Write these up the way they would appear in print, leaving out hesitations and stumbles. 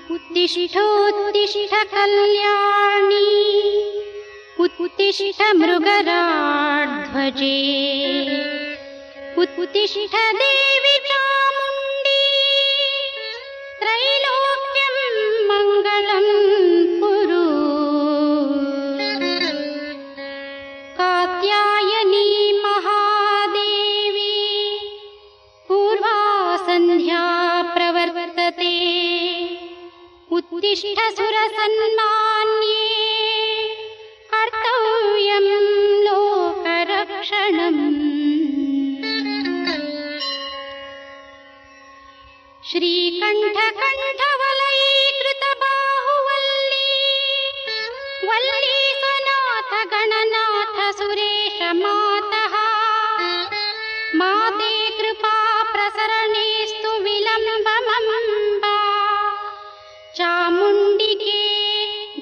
उत्तिष्ठ कल्याणी उत्तिष्ठ मृगराड्ध्वजे उत्तिष्ठ देवी चामुण्डी त्रैलोक्यं मङ्गलं कुरु कात्यायनी महादेवी पूर्वा सन्ध्या प्रवर्तते उत्तिष्ठ सुरसन्मान्ये कर्तव्यं लोकरक्षणम् अम्बरीशनाथ गणनाथ सुरेश मातः माते कृपा प्रसरणेस्तु विलम्बमम्बा चामुण्डिके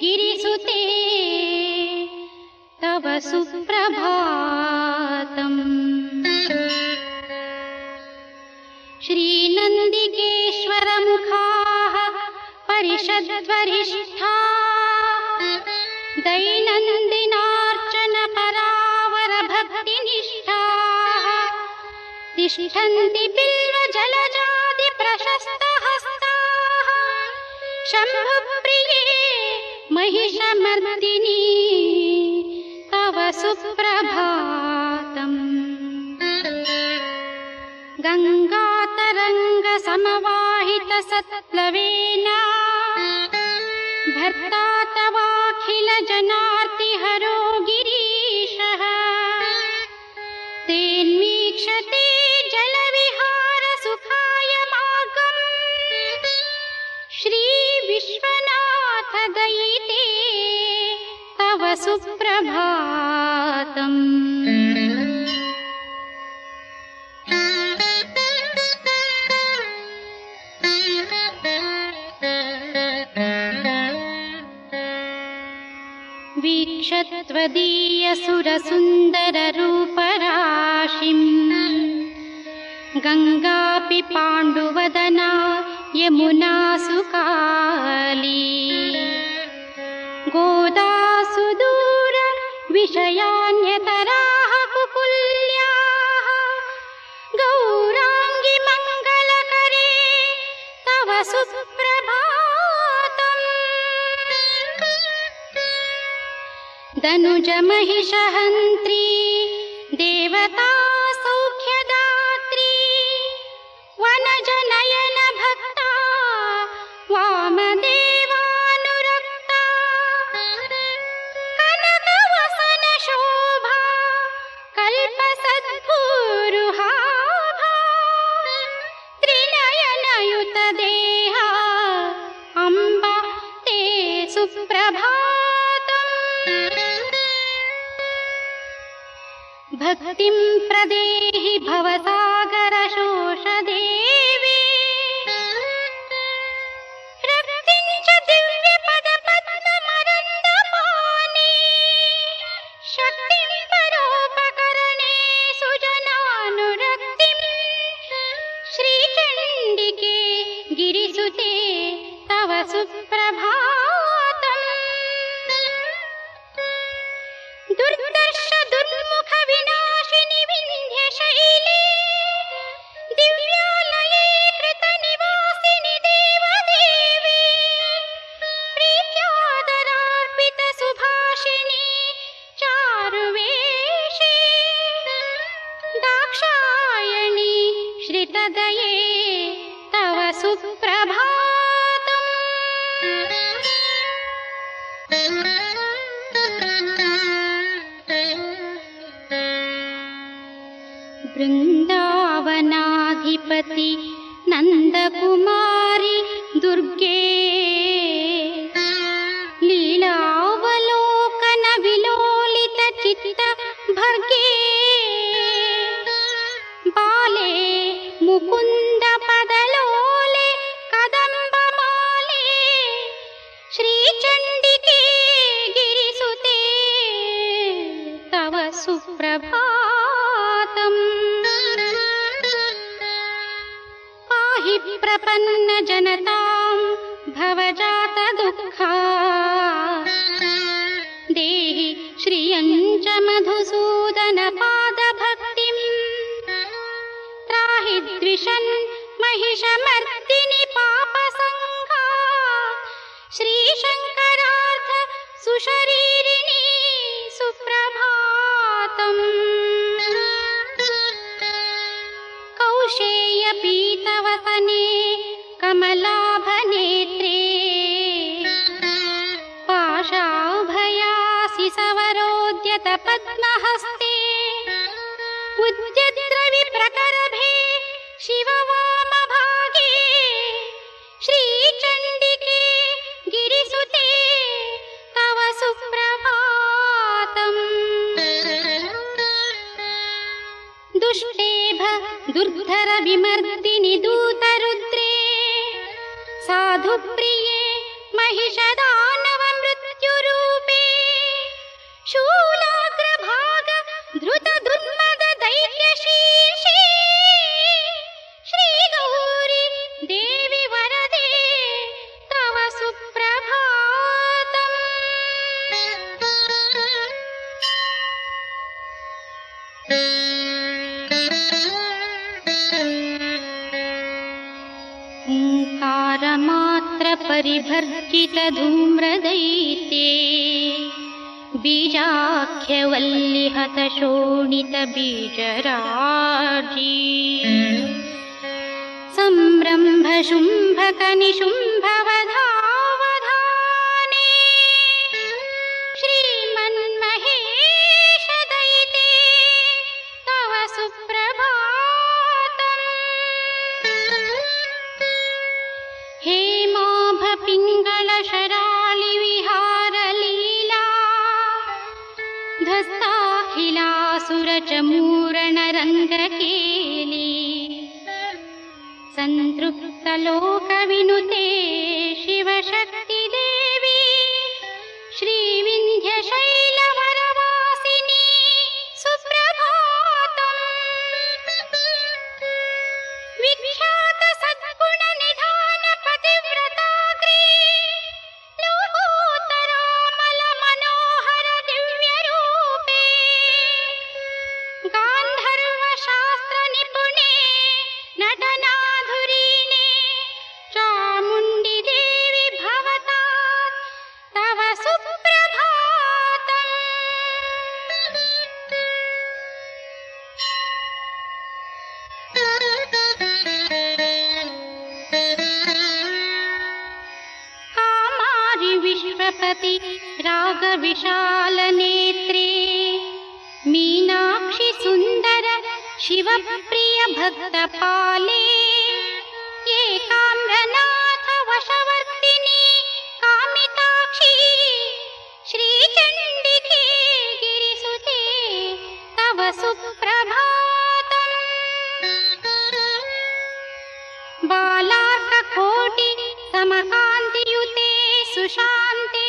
गिरिसुते तव सुप्रभातम्। श्रीनन्दिकेश्वरमुखाः परिषद्वरिष्ठाः दैनन्दिनार्चन परावरभक्तिनिष्ठाः तिष्ठन्ति बिल्वजलजादि प्रशस्तहस्ताः शम्भुप्रिये महिषमर्दिनी तव सुप्रभातम्। गङ्गातरङ्ग समवाहित सत्प्लवेन भर्ता तवाखिल जनार्तिहरो गिरीशः तेन्वीक्षते जलविहार सुखाय मार्गम् श्री विश्वनाथ दयिते तव सुप्रभातम्। वीक्षत्वदीयसुरसुन्दररूपराशिम् गङ्गापि पाण्डुवदना यमुना सुकाली गोदा सुदूर विषयान्यतराः कुकुल्याः गौराङ्गी मङ्गलकरे तव सुप्रभातम्। दनुजमहिषहन्त्री देवता सौख्यदात्री वनजनयन भक्ता वामदेवानुरक्ता कनकवसन शोभा कल्पसद्गुरुहाभा त्रिनयनयुत देहा अम्बा ते सुप्रभातम्। भक्तिं प्रदेहि भवसागर शोषदेवी रक्तिं च दिव्यपदपद्ममरन्दपाणि शक्तिं परोपकरणे सुजनानुरक्तिं श्रीचण्डिके गिरिसुते तव सुप्रभातम्। दुर्दर्श दुर्मुख विनाशिनि विन्ध्यशैले दिव्यालये कृतनिवासिनि देवदेवी प्रीत्यादरार्पित सुभाषिनि चारुवेशे दाक्षायणी श्रितदये तव सुप्रभातम्। वृन्दावनाधिपति नन्दकुमारी दुर्गे लीलावलोकन विलोलित चित्त भर्गे बाले मुकुन्द पदलोले कदम्बमाले श्रीचण्डिके गिरिसुते तव सुप्रभातम्। पाहि प्रपन्न जनतां भवजात दुःखा देहि श्रियं च मधुसूदन पादभक्तिम् त्राहि द्विषन् महिषमर्दिनि पापसङ्घा श्रीशङ्करार्थ सुशरीरिणी सुप्रभातम्। कौशेयपीतवसने कमलाभनेत्रे पाशाभयासि सवरोद्यत पद्महस्ते उद्यद्रविप्रकरभे शिववामभागे श्रीचण्डिके गिरिसुते तव सुप्रभातम्। दुर्धर विमर्दिनि दूतरुद्रे साधुप्रिये महिषदानव मृत्युरूपे शूलाग्रभाग धृत दुर्मद दैत्यशीर्षे श्रीगौरी देवि वरदे तव सुप्रभातम्। ओंकारमात्र परिभर्जित धूम्रदैत्ये बीजाख्यवल्लिहत शोणित बीजराजी संरम्भ शुम्भक निशुम्भवधावधाने श्रीमन्महेश दयिते तव सुप्रभातम्। हेमाभ पिङ्गळ शराळि विहार लीला ध्वस्ताखिलासुरचमूरण रङ्गकेली सन्तृप्तलोकविनुते शिवशक्ति देवी श्रीविन्ध्यशैलवरवासिनी सुप्रभातम्। विख्यात सद्गुण निधान पतिव्रताग्रे लोकोत्तरामल मनोहर दिव्यरूपे गान्धर्व शास्त्र निपुणे नटनाधुरीणे चामुण्डी देवी भवतात् तव सुप्रभातम्। कामारि विश्वपति रागविशाल नेत्रे मीनाक्षि सुन्दर शिवप्रिय भक्तपाले एकाम्रनाथ वशवर्तिनी कामिताक्षी श्रीचण्डिके गिरिसुते तव सुप्रभातम्। बालार्ककोटि समकान्तियुते सुशान्ते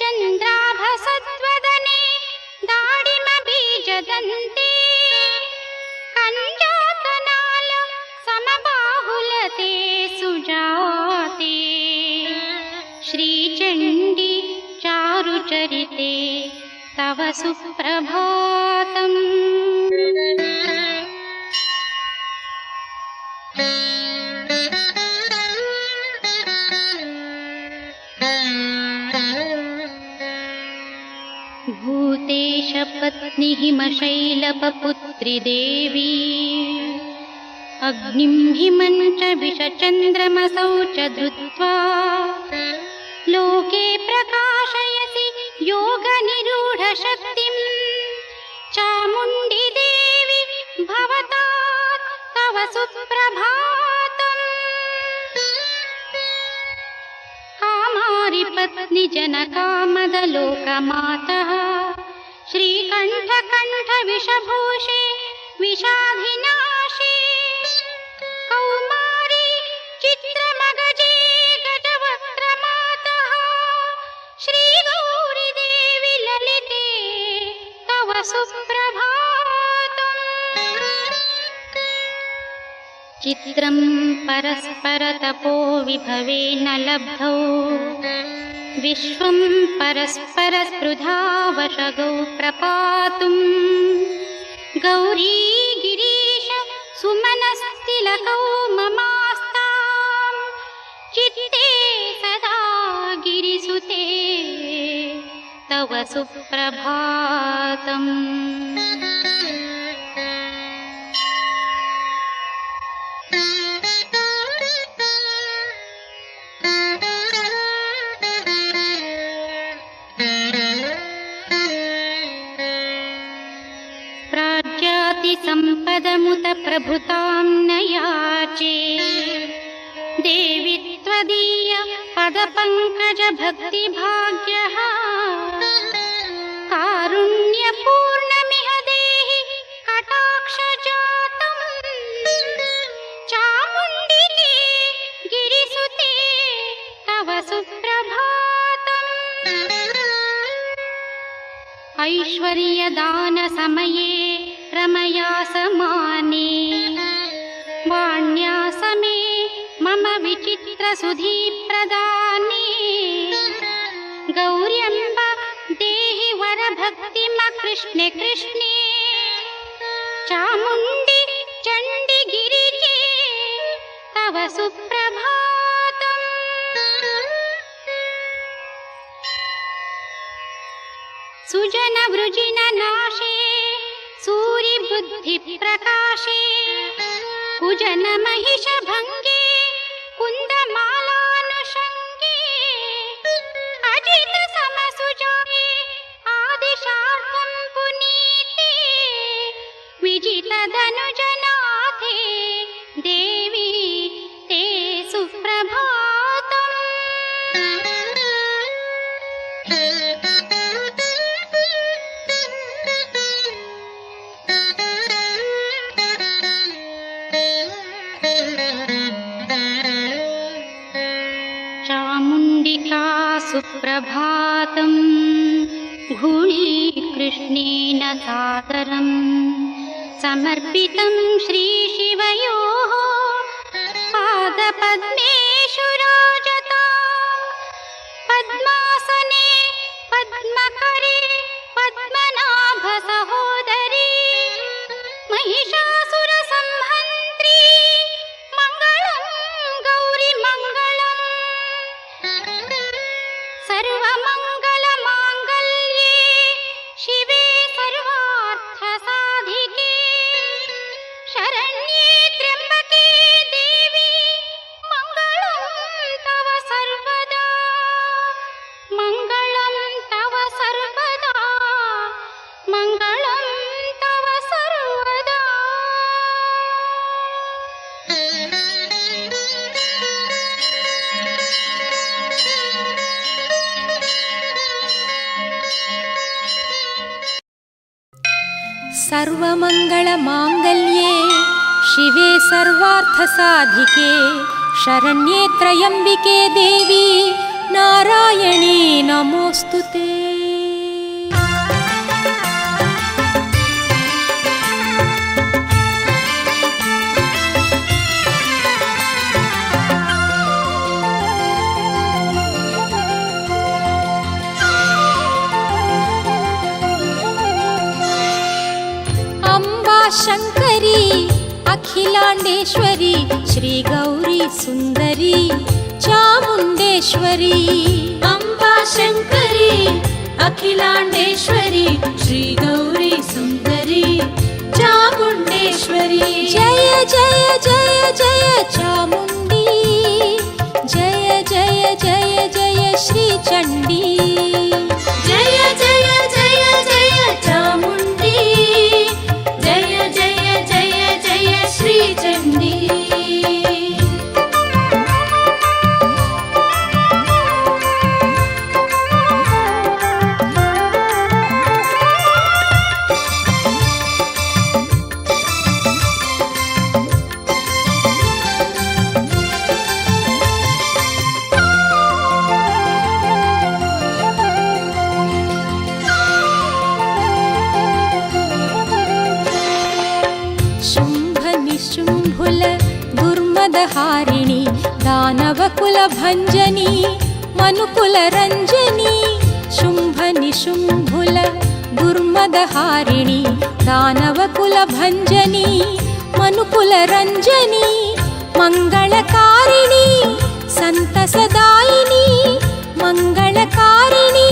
चन्द्राभसद्वदने दाडिमबीजदन्ते कञ्जातनाल समबाहुलते सुजाते श्रीचण्डी चारुचरिते तव सुप्रभातम्। भूतेश पत्नी हिमशैलपुत्री देवी अग्निं हिमं च विषचन्द्रमसौ च धृत्वा लोके प्रकाशयसि योगनिरूढशक्तिं चामुण्डी देवी भवतात् तव सुप्रभातम्। कामारि पत्नी जनकामदलोकमातः श्रीकण्ठकण्ठ विषभूषे विषाधिनाशे कौमारी चित्रमगजे गजवक्त्रमातः श्रीगौरी देवी ललिते तव सुप्रभातम्। चित्रं परस्परतपो विभवेन लब्धौ विश्वं परस्पर स्पृधावशगौ प्रपातुम् गौरी गिरीश सुमनस्तिलकौ ममास्ताम् चित्ते सदा गिरिसुते तव सुप्रभातम्। सम्पदमुत प्रभुतां न याचे देवि त्वदीय पदपङ्कज भक्तिभाग्यः कारुण्यपूर्णमिह देहि कटाक्षजातम् ऐश्वर्यदानसमये रमया समाने वाण्या समे मम विचित्रसुधीप्रदाने गौर्यम्ब देहि वरभक्तिमकृष्णे कृष्णे चामुण्डि चण्डि गिरिजे तव सुप्रभातम्। सुजन वृजिन नाशे सूरिबुद्धि प्रकाशे कुजन महिष भंगे कुन्दमालानुषङ्गे अजित समसुजाये आदिशार्थं पुनीते विजित धनुजनाथे देवी ते सुप्रभातम्। चामुण्डिका सुप्रभातं घूळीकृष्णेन सादरं समर्पितं श्रीशिवयोः पादपद्मेषु राजता पद्मासने पद्मकरे पद्मनाभसहोदरी महिषासुरसंहन्त्री मङ्गलं गौरी मङ्गलम्। सर्वमङ्गलमाङ्गल्ये शिवे सर्वार्थसाधिके शरण्ये त्र्यम्बके देवी मङ्गलं तव सर्वदा मङ्गलं तव सर्वदा मङ्गलं तव सर्वदा। सर्वमङ्गलमाङ्गल्ये शिवे सर्वार्थसाधिके शरण्ये त्र्यम्बिके देवी नारायणी नमोऽस्तुते। शङ्करी अखिलाण्डेश्वरी श्रीगौरी सुन्दरी चामुण्डेश्वरी अम्बा शङ्करी अखिलाण्डेश्वरी श्रीगौरी सुन्दरी चामुण्डेश्वरी जय जय जय जय चामुण्डी जय जय जय जय श्रीचण्डी जय जय जय जय चामुण्डी जय जय जय जय श्रीचण्डी। शुम्भुल दुर्मदहारिणी दानवकुलभञ्जनी मनुकुलरञ्जनी शुम्भनिशुम्भुल दुर्मदहारिणी दानवकुलभञ्जनी मनुकुलरञ्जनी मङ्गलकारिणी सन्तसदायिनी मङ्गलकारिणी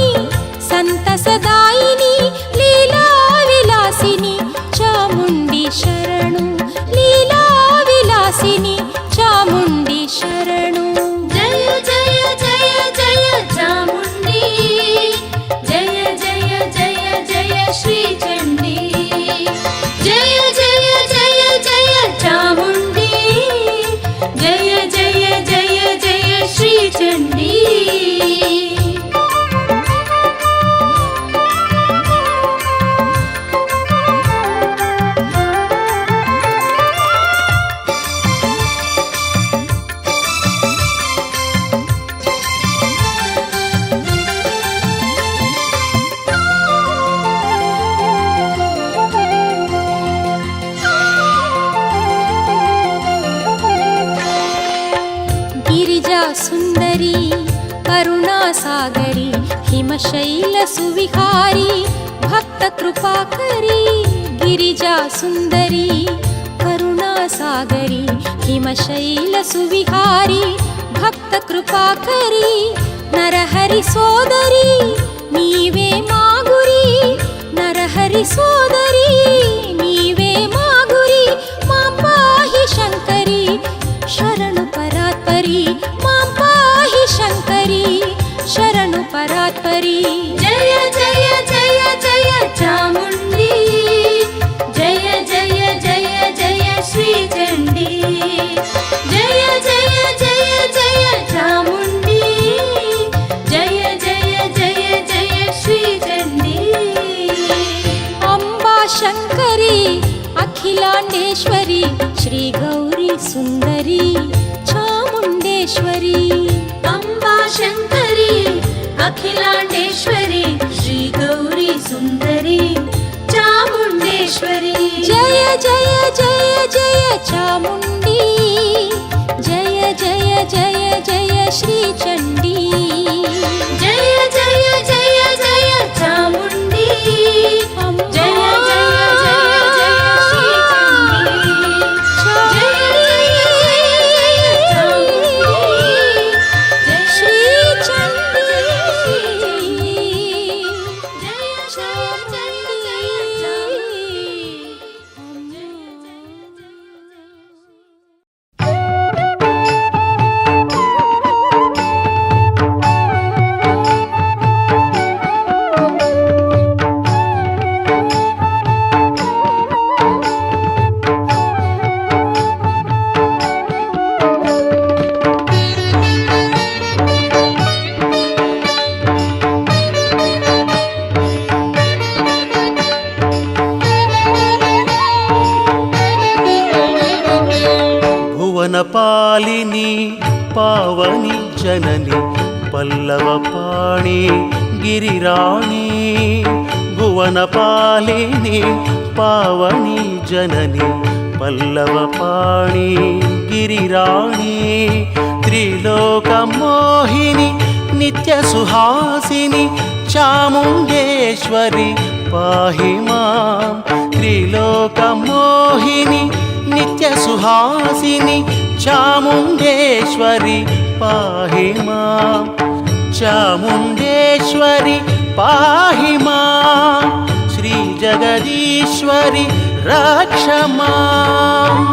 सन्तसदायिनी लीलाविलासिनी चामुण्डी शरणु लीलाविलासिनी चामुण्डी शरणु जय जय जय जय चामुण्डी जय जय जय जय श्रीचण्डी जय जय जय जय चामुण्डी जय जय जय जय श्रीचण्डी। सुन्दरी करुणासागरी हिमशैलसुविहारी भक्तकृपाकरी गिरिजा सुन्दरी करुणासागरी हिमशैलसुविहारी भक्तकृपाकरी नरहरि सोदरी नीवे मा गुरी नरहरि सोदरी नीवे मा गुरी मां पाहि शङ्करी शरणु परात्परी मां पाहि शङ्करी शरणु परात्परी जय जय जय जय चामुण्डी जय जय जय जय श्री चण्डी जय जय जय जय चामुण्डी जय जय जय जय श्री चण्डी अम्बा शङ्करी अखिलाण्डेश्वरी श्री गौरी सुन्दरी चामुण्डेश्वरी अम्बा शङ्करी अखिलाण्डेश्वरी श्री गौरी सुन्दरी चामुण्डेश्वरी जय जय जय जय चामुण्डी जय जय जय जय श्री चण्डी जय जय जय जय चामुण्डी जय जय जय जय श्री चण्डी जय जय जय चामुण्डी श्री चण्डी जय पालिनी पावनी जननी पल्लवपाणि गिरिराणी भुवनपालिनी पावनी जननी पल्लवपाणि गिरिराणी त्रिलोकमोहिनी नित्यसुहासिनी चामुण्डेश्वरी पाहि मां त्रिलोकमोहिनी नित्यसुहासिनी चामुण्डेश्वरी पाहि मां चामुण्डेश्वरी पाहि मां श्रीजगदीश्वरी रक्ष माम्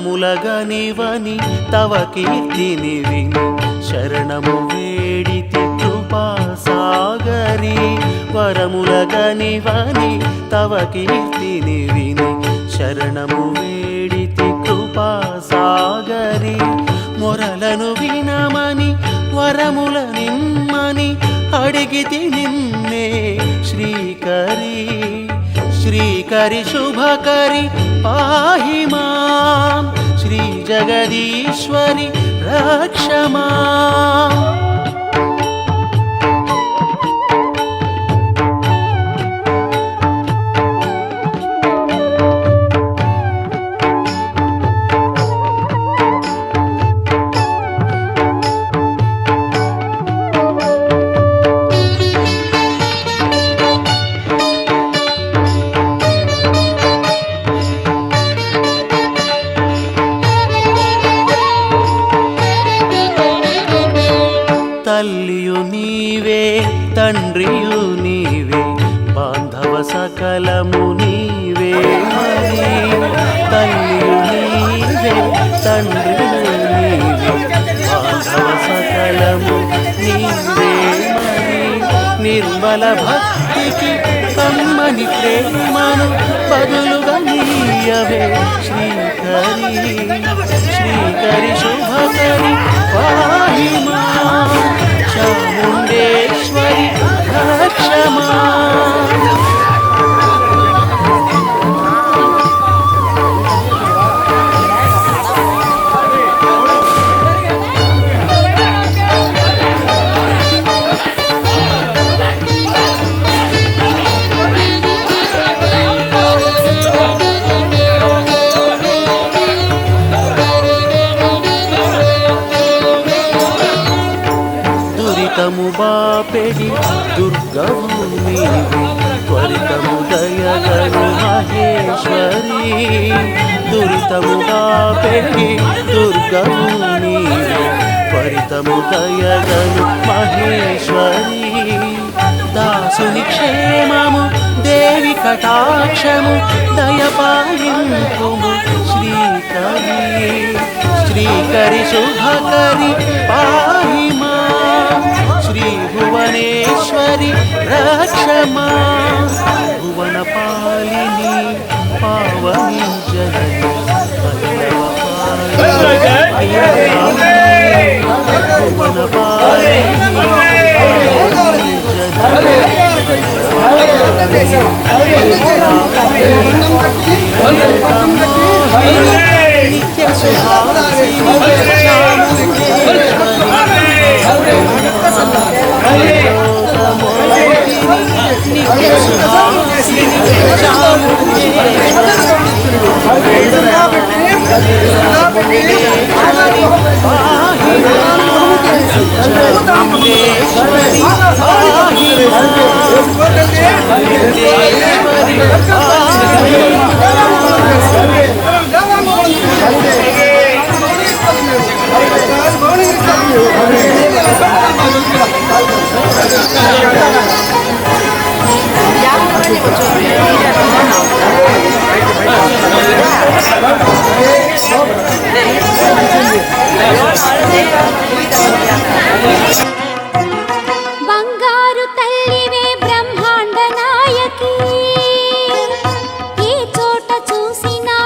వరములగనివని తవ కీర్తిని విని శరణము వేడితి కృపా సాగరి వరములగనివని తవ కీర్తిని విని శరణము వేడితి కృపా సాగరి మొరలను వినమని వరముల నిమ్మని అడిగితి నిన్నే శ్రీకరి श्रीकरि शुभकरि पाहि मां श्रीजगदीश्वरि रक्ष माम् తల్లియు నీవే తండ్రియు నీవే బాంధవ సకలము నీవే మరి తల్లియు నీవే తండ్రియు నీవే బాంధవ సకలము నీవే మరి నిర్మల భక్తికి కమ్మని ప్రేమను బదులుగా నీయవే శ్రీకరి శ్రీకరి శుభకరి పాहि మాం చాముండేశ్వరి రక్షమా దురితము బాపెడి దుర్గవు నీవే త్వరితము దయగను మహేశ్వరి దురితము బాపెడి దుర్గవు నీవే త్వరితము దయగను మహేశ్వరి దాసుని క్షేమము దేవి కటాక్షము దయపాలింపుము శ్రీకరి శ్రీకరి శుభకరి పాహి మా శ్రీ భువనేశ్వరి రక్షమా భువన పాలిని పావని జగని భువన పాలిని నిత్య బంగారు తల్లివే బ్రహ్మాండ నాయకి ఏ చోట చూసినా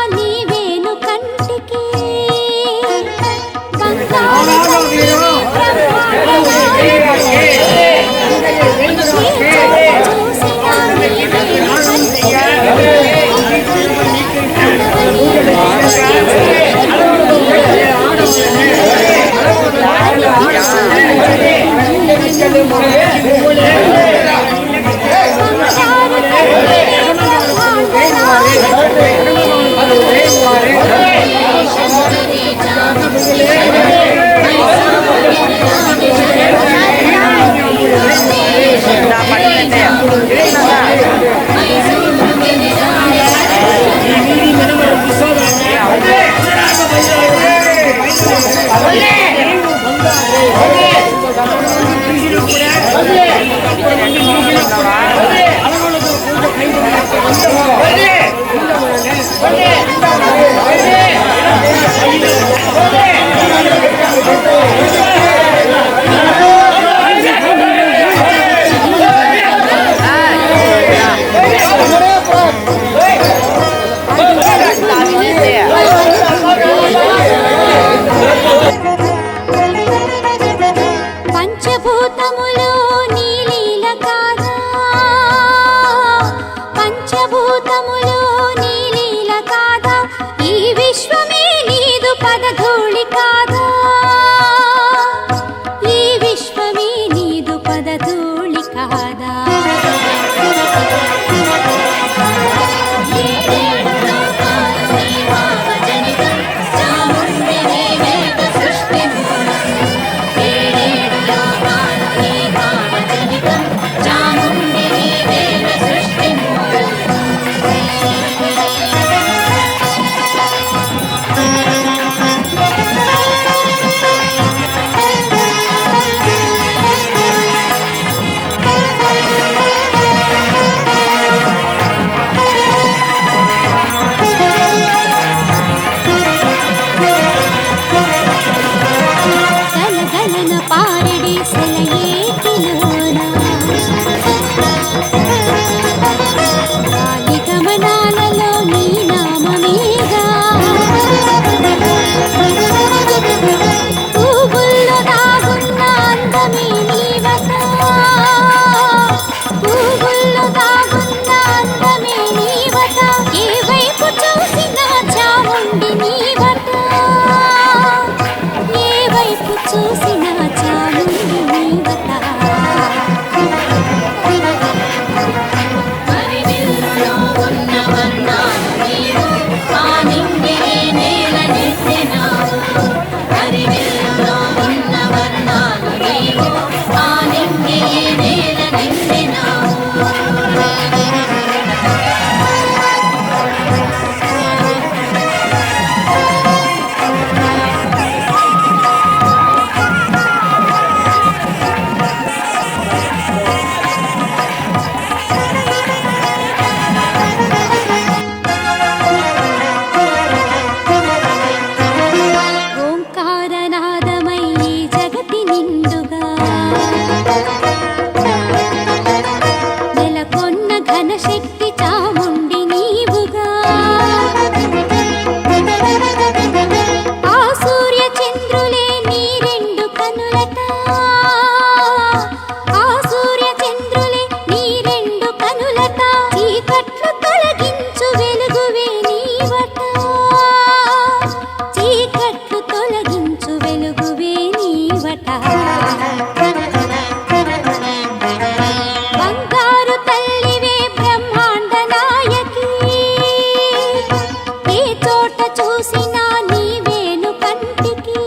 చూసినా నీవేను కంటికి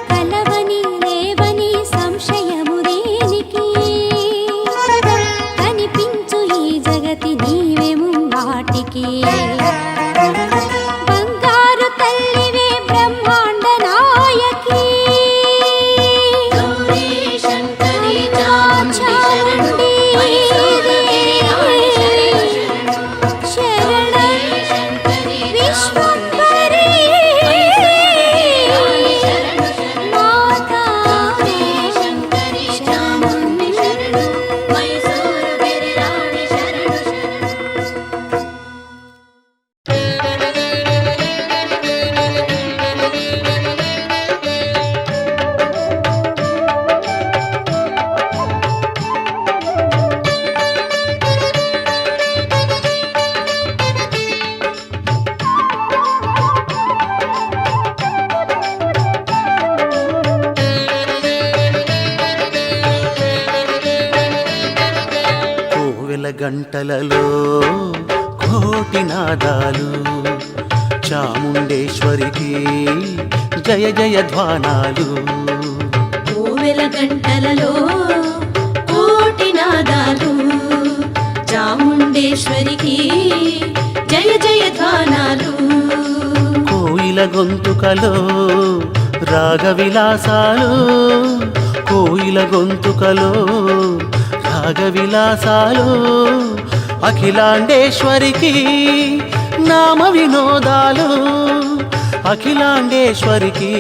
కలవని రేవని సంశయము దేనికి కనిపించు ఈ జగతి నీవేము వాటికి బంగారు తల్లివే బ్రహ్మాండ నాయకి చాముండి గంటలలో కోటి నాదాలు చాముండేశ్వరికి జయ జయ ధ్వానాలు కోవెల గంటలలో కోటి నాదాలు చాముండేశ్వరికి జయ జయ ధ్వానాలు కోయిల గొంతుకలో రాగవిలాసాలు కోయిల గొంతుకలో రాగవిలాసాలు అఖిలాండేశ్వరికి నామ వినోదాలు అఖిలాండేశ్వరికి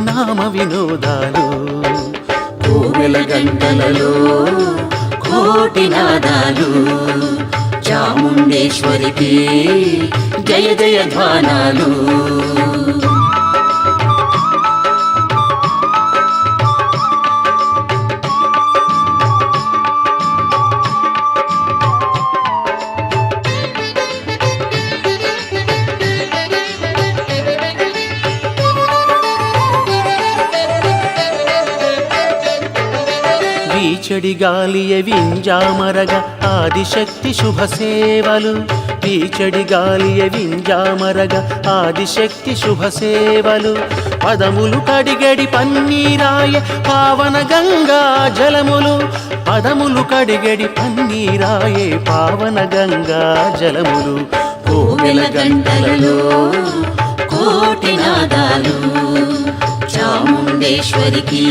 నామ వినోదాలు కోవెల గంటలలో కోటి నాదాలు చాముండేశ్వరికి జయ జయ ధ్వానాలు వీచడి గాలియ వింజామరగ ఆదిశక్తి శుభ సేవలు వీచడి గాలియ వింజామరగ ఆదిశక్తి శుభ సేవలు పదములు కడిగడి పన్నీరాయ పావన గంగా జలములు పదములు కడిగడి పన్నీరాయే పావన గంగా జలములు కోవెల గంటలలో కోటి నాదాలు చాముండేశ్వరికి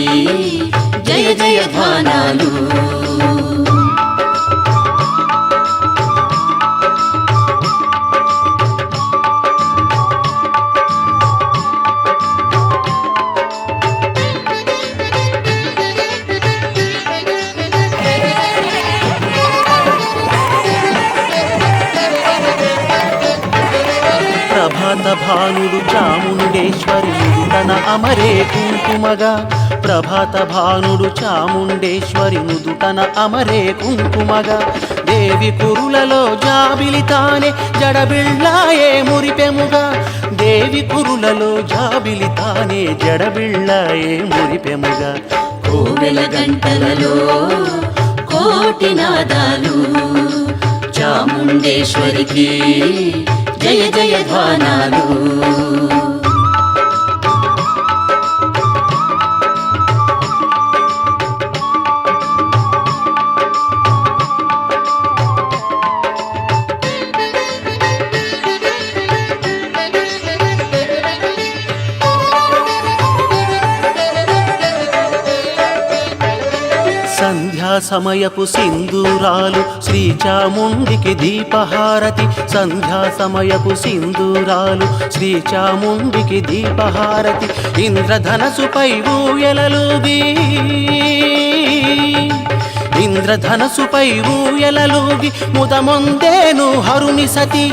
జయ జయ ధ్వానాలు ప్రభాత భానుడు చాముండేశ్వరి తన అమరే కుంకుమగా ప్రభాత భానుడు చాముండేశ్వరి నుదుటన అమరే కుంకుమగా దేవి కురులలో జాబిలితానే జడబిళ్ళాయే మురిపెముగా దేవి కురులలో జాబిలితానే జడబిళ్ళాయే మురిపెముగా కోవెల గంటలలో కోటి నాదాలు చాముండేశ్వరికి జయ జయ ధ్వానాలు సంధ్యా సమయపు సింధూరాలు శ్రీ చాముండికి దీపహారతి సంధ్యా సమయపు సింధూరాలు శ్రీ చాముండికి దీపహారతి ఇంద్రధనసుపై ఊయలలుగి ఇంద్రధనసుపై ఊయలలుగి ముదమొందేను హరుని సతి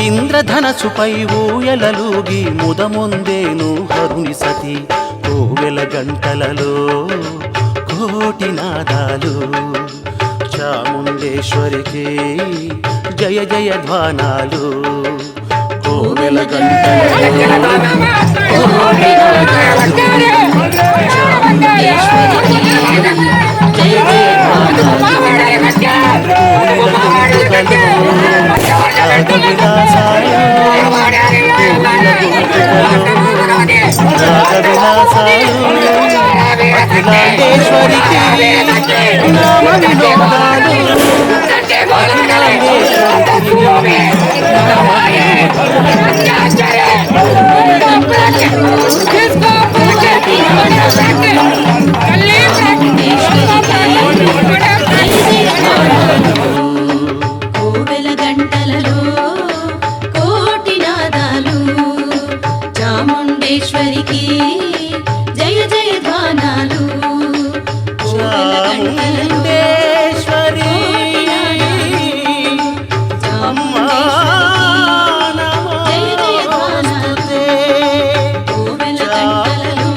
ఇంద్రధనసుపై ఊయలలుగి ముదమొందేను హరుని సతి కోవెల గంటలలో కోటి నాదాలు చాముండేశ్వరికి జయ జయ ధ్వానాలు కోవెల గంటలలో కోటి నాదాలు చాముండేశ్వరికి జయ జయ ధ్వానాలు కోవెల గంటలలో రాగవిలాసాలు అఖిలాండేశ్వరికి నామ వినోదాలు కోవెల గంటలలో కోటి నాదాలు చాముండేశ్వరికి జయ జయ ధ్వానాలు కోవెల గంటలలో చాముండేశ్వరి అమ్మా జయ జయ ధ్వానాలు కోవెల గంటలలో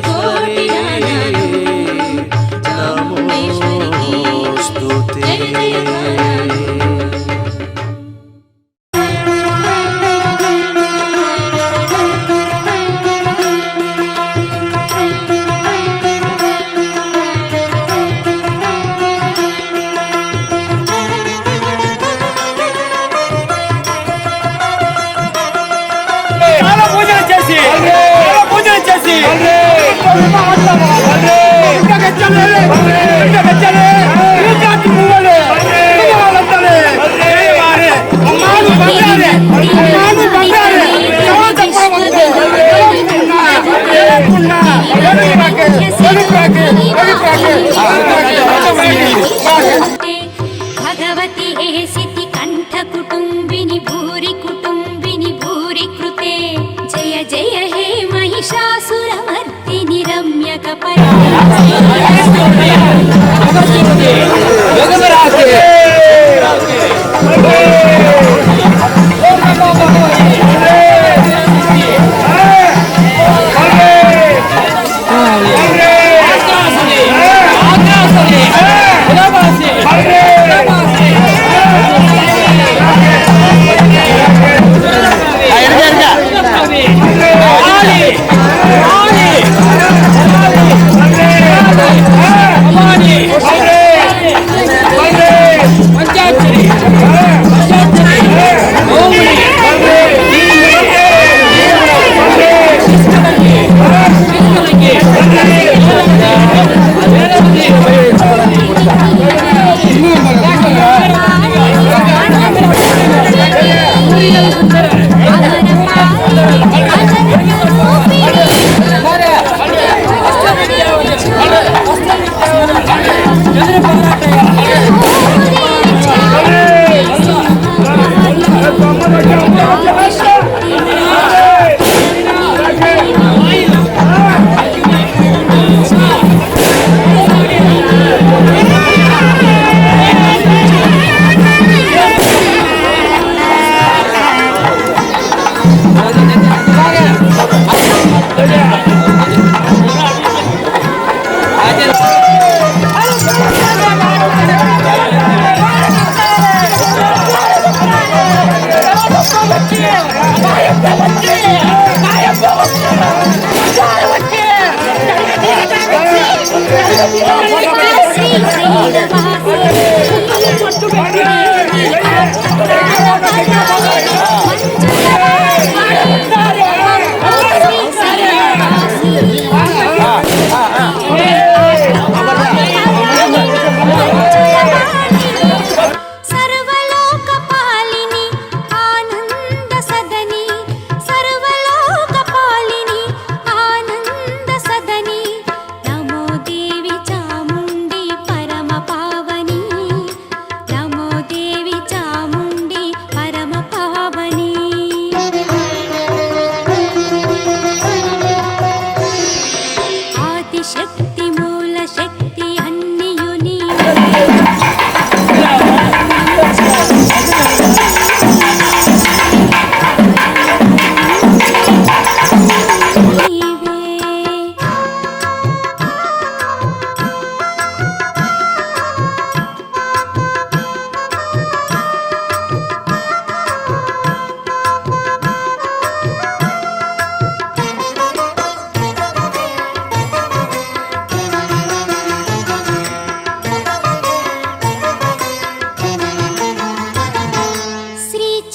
కోటి నాదాలు చాముండేశ్వరికి జయ జయ ధ్వానాలు భగవతి ఏసితి కంఠ కుటుంబిని భూరి కుటుంబిని భూరి కృతే జయ జయ హే మహిషాసురమర్దిని రమ్యక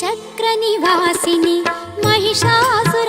చక్ర నివాసిని మహిషాసుర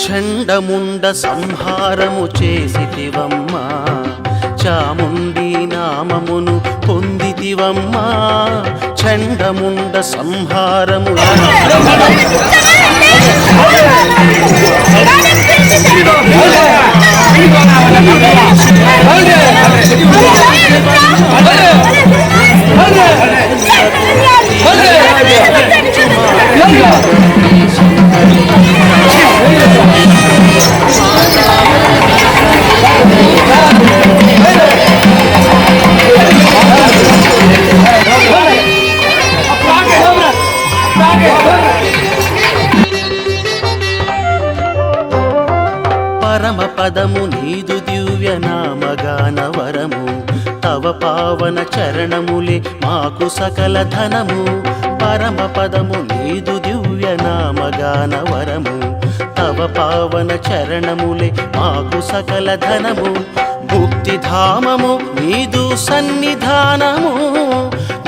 చండముండ సంహారము చేసితివమ్మా, చాముండి నామమును పొందితివమ్మా. చండముండ సంహారము పరమ పదము నీదు దివ్య నామగాన వరము, తవ పావన చరణములే మాకు సకల ధనము. పరమ పదము నీదు దివ్య నామగాన వరము, తవ పావన చరణములే మాకు సకల ధనము. ముక్తిధామము నీదు సన్నిధానము,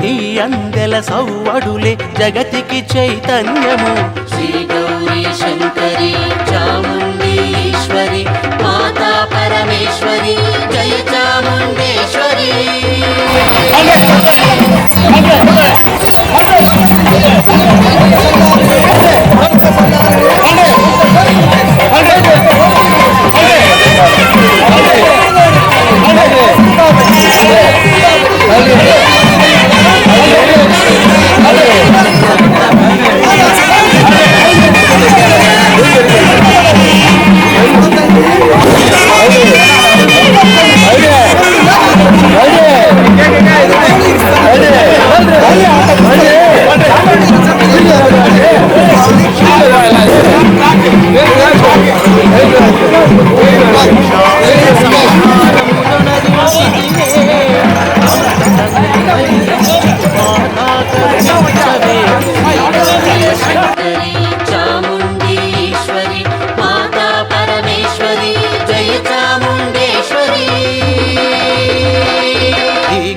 నీ అందెల సవ్వడులే జగతికి చైతన్యము. శ్రీ గౌరీ శంకరి చాముండేశ్వరి మాతా పరమేశ్వరి జయ చాముండేశ్వరి.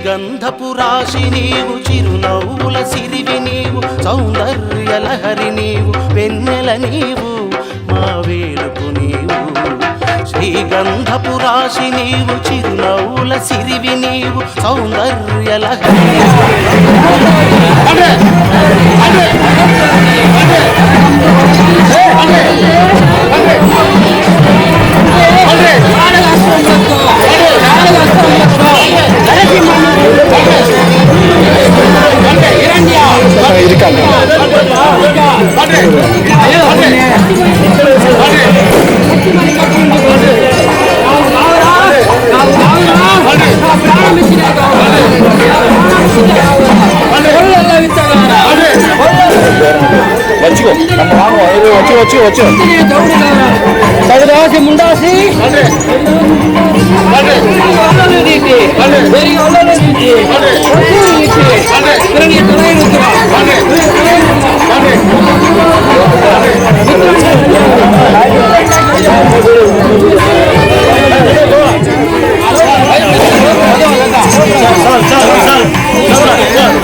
గంధపురాశి నీవు, చిరునవ్వుల సిరివి నీవు, సౌందర్య లహరి నీవు, వెన్నెల నీవు, మా వేలుపు నీవు. శ్రీగంధపురాశి నీవు, చిరునవ్వుల సిరివి నీవు, సౌందర్య లహరి ¡Grande! వచ్చు వచ్చు సౌదాసి ముందాసి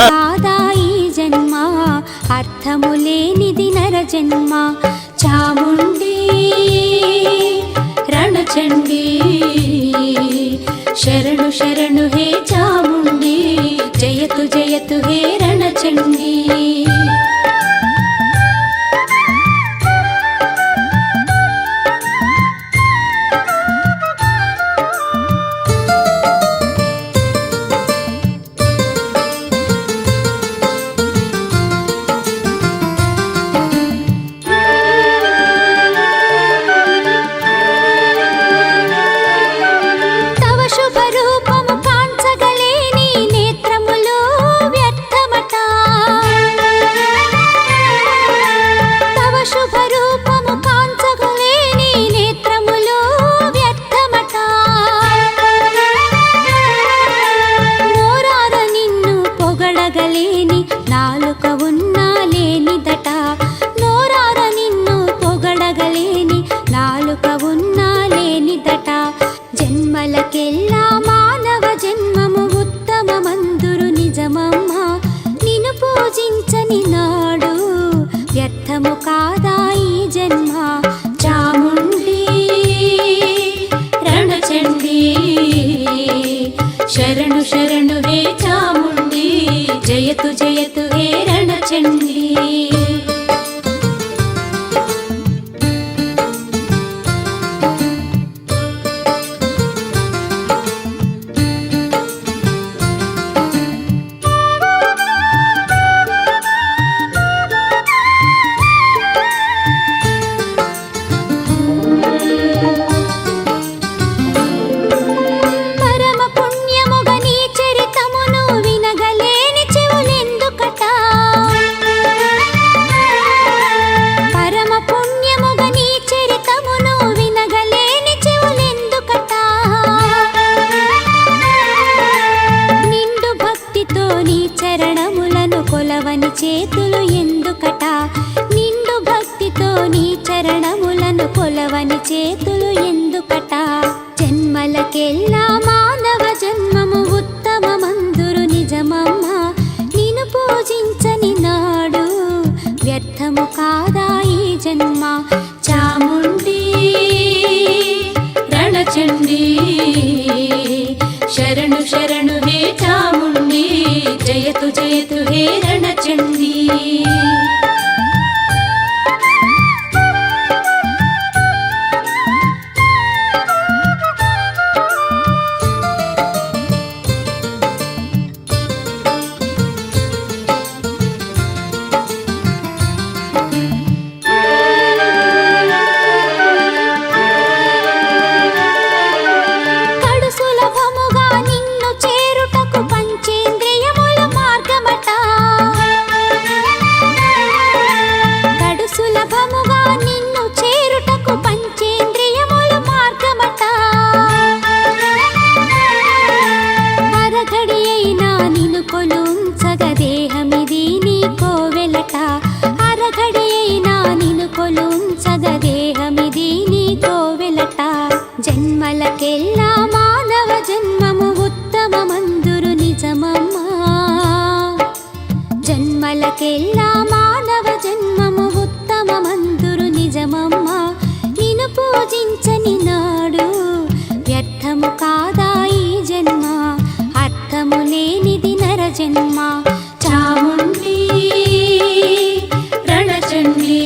కాదా ఈ జన్మ అర్థము లేనిది నర జన్మ చాముండి రణచండి శరణు శరణు హే చాముండి జయతు జయతు హే రణచండి జన్మలకెల్లా మానవ జన్మము ఉత్తమమందురు నిజమమ్మ నిన్ను పూజించని నాడు వ్యర్థము కాదా ఈ జన్మ చాముండి రణచండి శరణు శరణు హే చాముండి జయతు జయతు హే రణచండి చేతులు ఎందుకట నిండు భక్తితో నీ చరణములను కొలవని చేతులు ఎందుకట జన్మలకెల్లా మానవ జన్మము ఉత్తమమందురు నిజమమ్మ నిన్ను పూజించని నాడు వ్యర్థము కాదా ఈ జన్మ చాముండి రణచండి శరణు శరణు హే చాముండి జయతు జయతు హే రణచండి జన్మలకెల్లా మానవ జన్మము ఉత్తమమందురు నిజమమ్మ జన్మలకెల్లా మానవ జన్మము ఉత్తమమందురు నిజమమ్మ నిన్ను పూజించని నాడు వ్యర్థము కాదా ఈ జన్మ అర్థము లేనిది నర జన్మ చాముండి రణచండి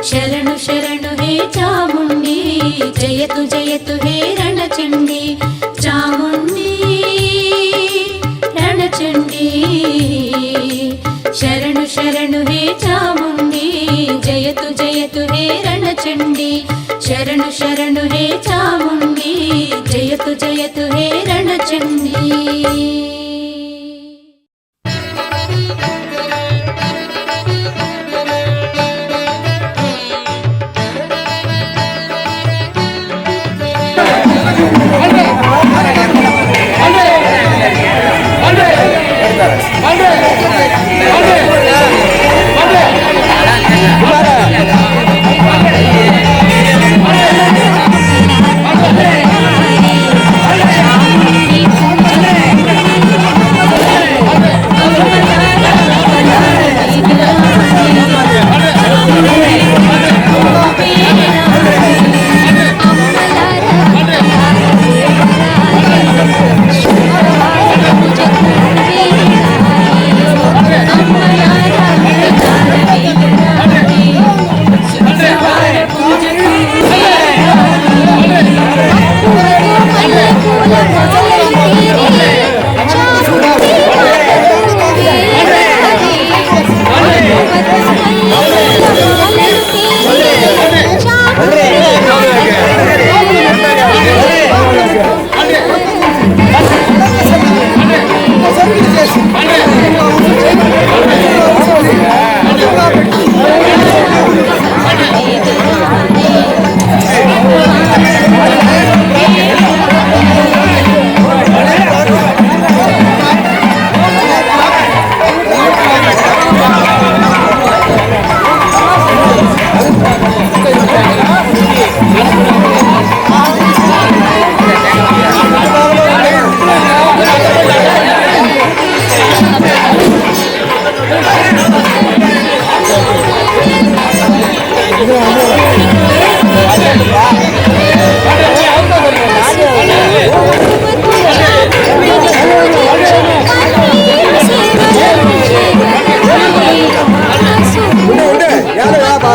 శరణు శరణు హే చాముండి జయతు జయతు హే రణచండి చాముండి రణచండి శరణు శరణు హే చాముండి జయతు జయతు హే రణచండి శరణు శరణు హే చాముండి జయతు జయతు హే రణచండి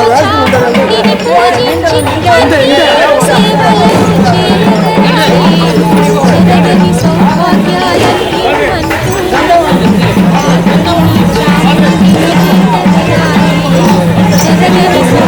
చాముండిని పూజించి సేవలను జగని సౌభాగ్యాలన్నీ జగని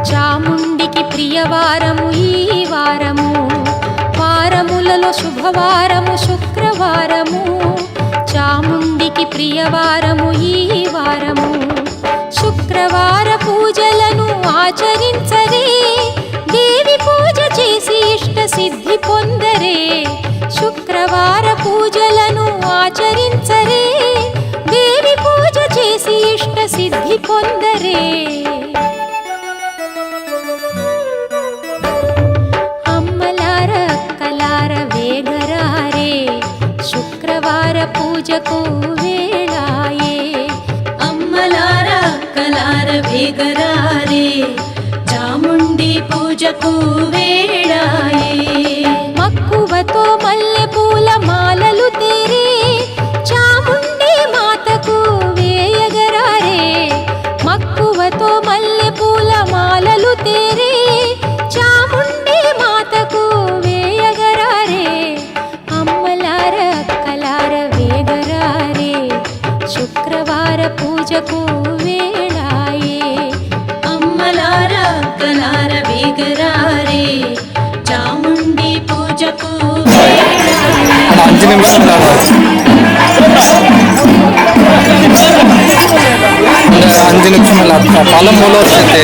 చాముండికి ప్రియవారము ఈ వారము, వారములలో శుభవారము శుక్రవారము. చాముండికి ప్రియవారము ఈ వారము, శుక్రవార పూజలను ఆచరించరే, దేవి పూజ చేసి ఇష్ట సిద్ధి పొందరే. శుక్రవార పూజలను ఆచరించరే, దేవి పూజ చేసి ఇష్ట సిద్ధి పొందరే. అమ్మలార అక్కలార వేగరారే, శుక్రవార పూజకు వేళాయే. అమ్మలార అక్కలార వేగరారే, చాముండి పూజకు వేళాయే. మక్కువతో మల్లె పూల మాలలు తేరే, చాముండి మాతకు వేయగరారే. మక్కువతో మల్లె పూల మాలలు తేరే, చాముండి మాతకు వేయగరారే. అమ్మలార అక్కలార వేగరారే, శుక్రవార పూజకు వేళాయే. అమ్మలార అక్కలార వేగరారే, చాముండి పూజకు వేళాయే. 5 నిమిషం 5 నిమిషం పొలం మూల వస్తే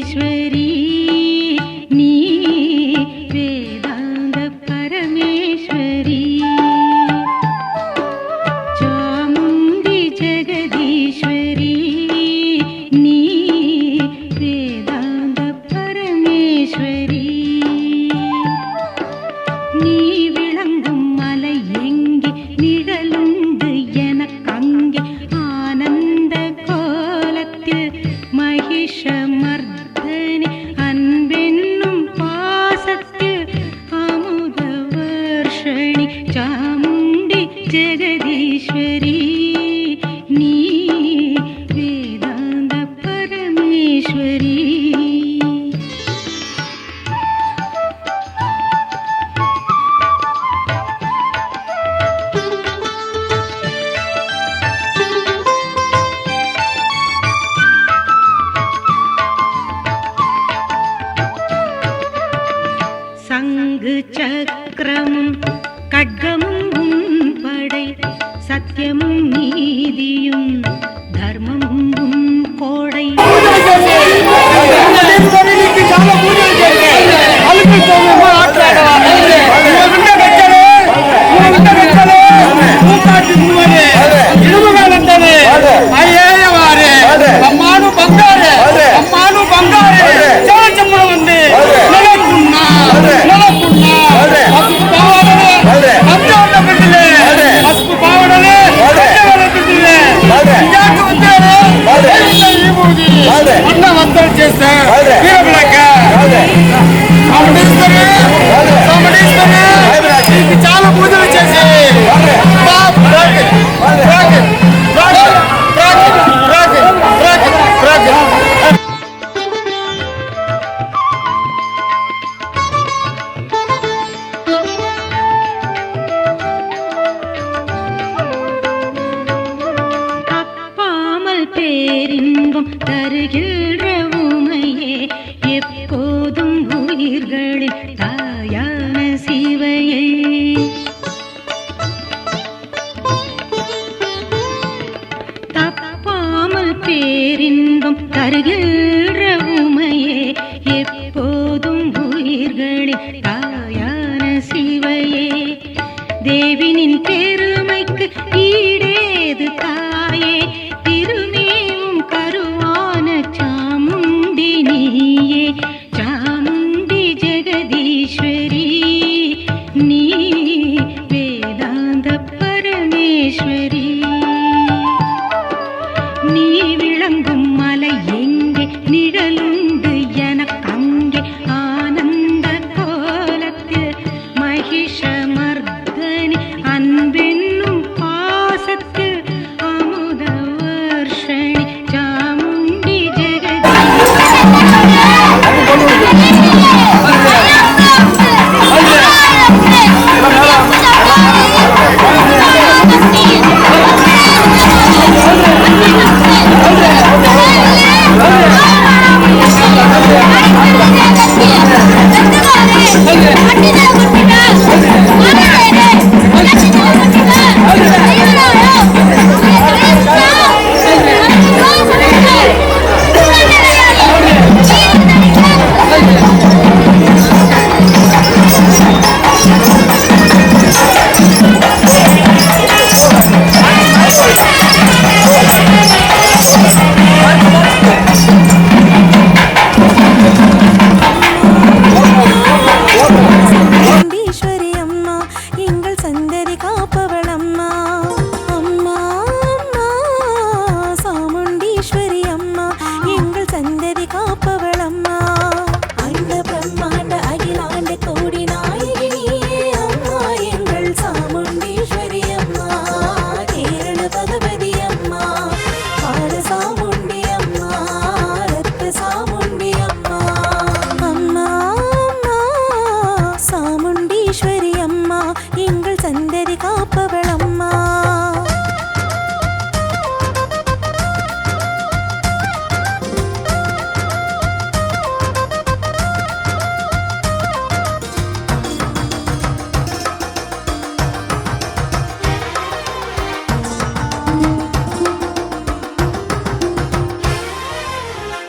ஜெகதீஸ்வரி நீ வேதாந்த பரமேஸ்வரி சாமுண்டி ஜெகதீஸ்வரி நீ வேதாந்த பரமேஸ்வரி நீ விளங்கும் மலை எங்கே நிழலுண்டு எனக்கங்கே ஆனந்த கோலத்தில் மகிஷமர்தனி அன்பென்னும் பாசத்தில் அமுத வர்ஷணி சாமுண்டி ஜெகதீஸ்வரி நீ வேதாந்த பரமேஸ்வரி சங்கு சக்கரமும் கட்கமும் உன் படை சத்தியமும் நீதியும் தர்மமும் உன் கோடை చాలా పూజలు చేసి தப்பாமல் பேரின்பம் தருகின்ற உமையே எப்போதும் உயிர்களின் தாயான சிவையே தப்பாமல் பேரின்பம் தருகின்ற உமையே எப்போதும் உயிர்களின் தாயான சிவையே தேவினின் பெருமைக்கு ஈடேது தாயே திருமேவும் கருவான சாமுண்டி நீயே சாமுண்டி ஜெகதீஸ்வரி நீ வேதாந்த பரமேஸ்வரி நீ விளங்கும் மலை எங்கே நிழலுண்டு எனக்கங்கே ஆனந்த கோலத்தில் மகிஷமர்தனி அன்பென்னும் பாசத்தில் அமுத வர்ஷணி சாமுண்டி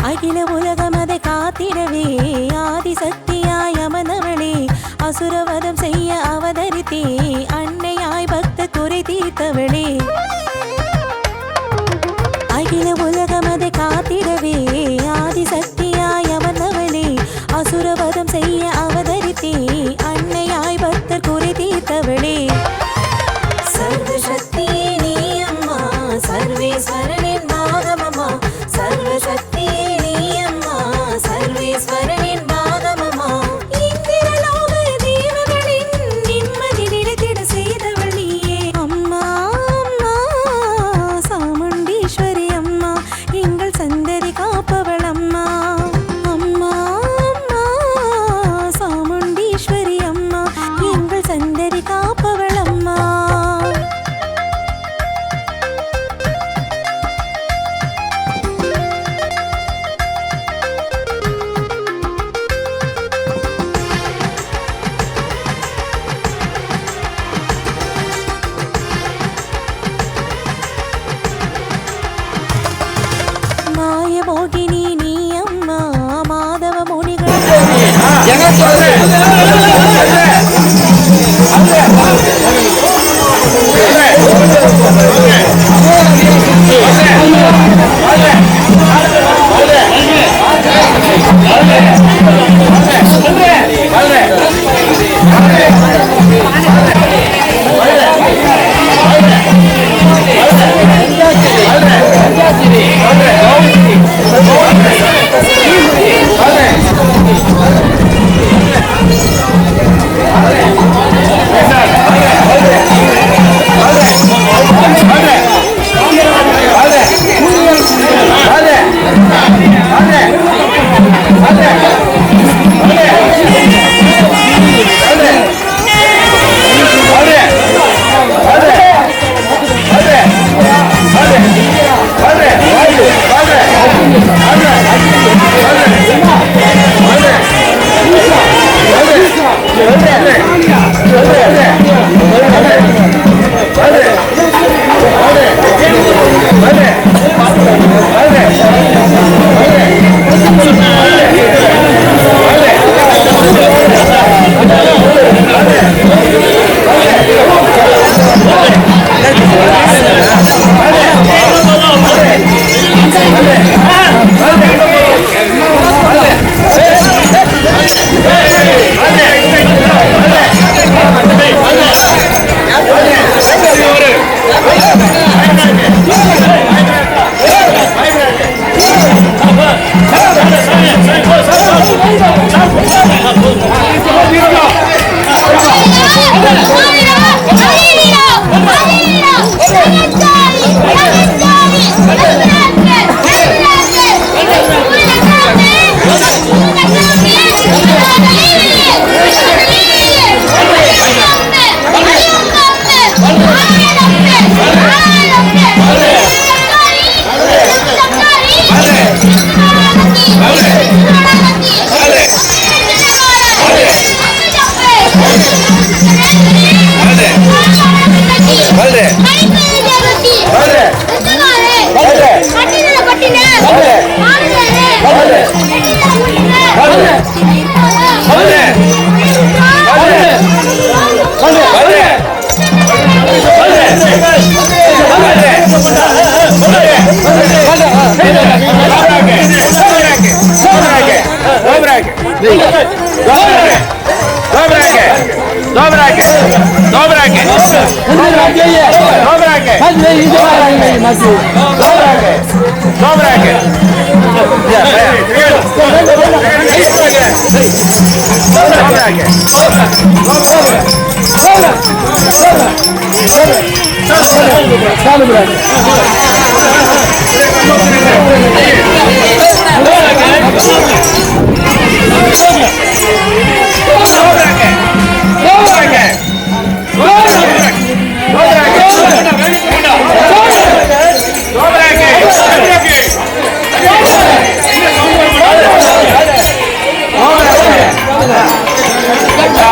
அகில உலகமதை காத்திடவே ஆதிசக்தியாய் அமர்ந்தவளே அசுரவதம் செய்ய அவதரித்தே அன்னையாய் பக்த குறை தீர்த்தவளே அகில உலகம் அதை காத்திடவே ஆதிசக்தியாய் அமர்ந்தவளே அசுரவதம் செய்ய அவதரித்தே அன்னையாய் பக்தர் குறை தீர்த்தவளே சர்வசக்தியே நீ அம்மா சர்வேஸ்வரனின் பாகமம்மா சர்வசக்தியே நீ அம்மா சர்வேஸ்வரனின் பாகமம்மா இந்திரலோக தேவர்களின் நிம்மதி நிலைத்திட செய்தவள் நீயே அம்மா அம்மா சாமுண்டீஸ்வரி அம்மா எங்கள் சந்ததி காப்பவள் அம்மா அம்மா அம்மா சாமுண்டீஸ்வரி அம்மா எங்கள் சந்ததி காப்பவள் அம்மா மாயமோகினி நீ அம்மா மாதவ முனிகள்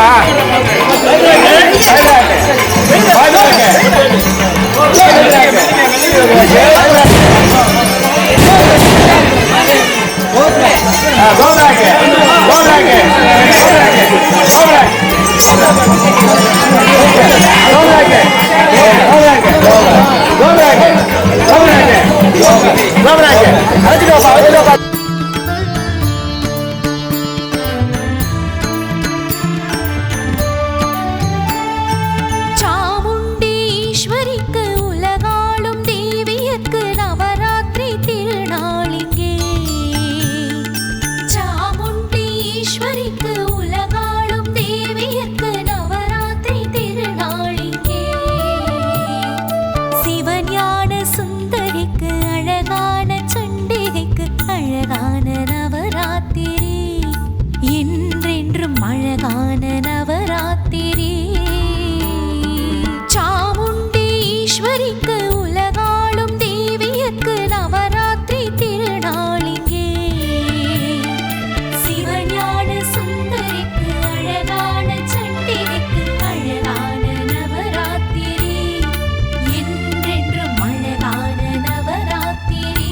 Vai, சாமுண்டீஸ்வரிக்கு உலகாளும் தேவியர்க்கு நவராத்திரி திருநாளிங்கே. சாமுண்டீஸ்வரிக்கு உலகாளும் தேவியர்க்கு நவராத்திரி திருநாளிங்கே. சிவஞான சுந்தரிக்கு அழகான சண்டிகைக்கு அழகான நவராத்திரி, என்றென்றும் அழகான நவராத்திரி. சாமுண்டீஸ்வரிக்கு உலகாளும் தேவியர்க்கு நவராத்திரி திருநாளிங்கே. சிவஞான சுந்தரிக்கு அழகான சண்டிகைக்கு அழகான நவராத்திரி, என்றென்றும் அழகான நவராத்திரி.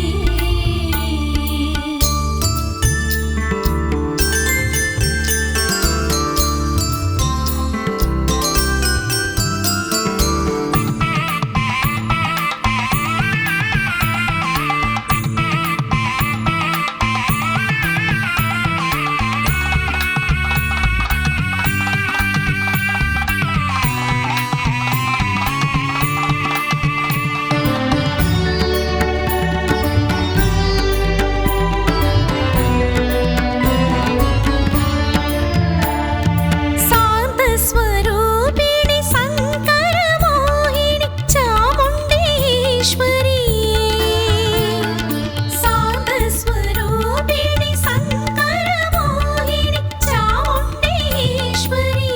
சாந்த ஸ்வரூபிணி சங்கர மோகினி சாமுண்டீஸ்வரி. சாந்த ஸ்வரூபிணி சங்கர மோகினி சாமுண்டீஸ்வரி.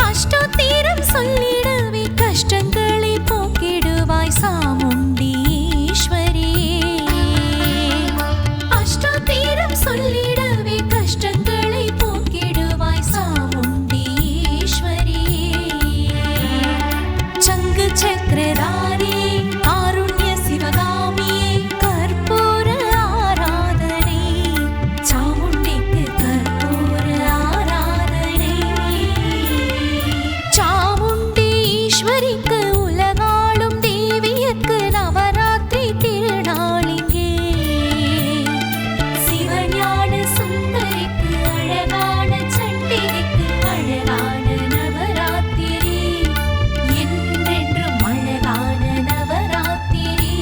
அஷ்டோத்திரம் சொல்லிடவே கஷ்டங்களை போக்கிடுவாய் சாமுண்டீஸ்வரி. அஷ்டோத்திரம் சொல்லிடவே கஷ்டங்களை போக்கிடுவாய் சாமுண்டீஸ்வரி. சங்கு சக்கரதாரி காருண்ய சிவகாமி கற்பூர ஆராதனை. சாமுண்டிக்கு கற்பூர ஆராதனை. சாமுண்டீஸ்வரிக்கு உலகாளும் தேவியர்க்கு நவராத்திரி திருநாளிங்கே. சிவஞான சுந்தரிக்கு அழகான சண்டிகைக்கு அழகான நவராத்திரி, என்றென்றும் அழகான நவராத்திரி.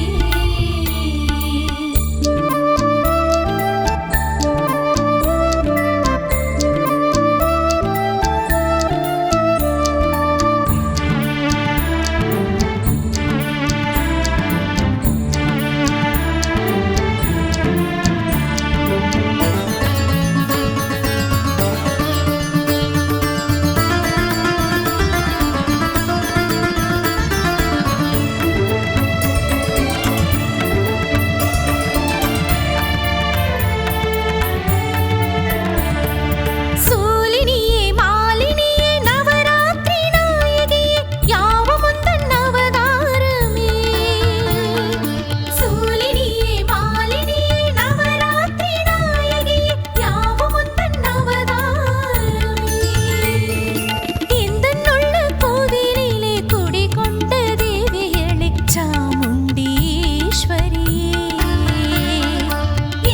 சூலினியே மாலினியே நவராத்திரி நாயகியே யாவும் உந்தன் அவதாரமே. சூலினியே மாலினியே நவராத்திரி நாயகியே யாவும் உந்தன் அவதாரமே. இந்தன்னுள்ள கோவிலிலே குடிகொண்ட தேவியளே சாமுண்டீஸ்வரியே.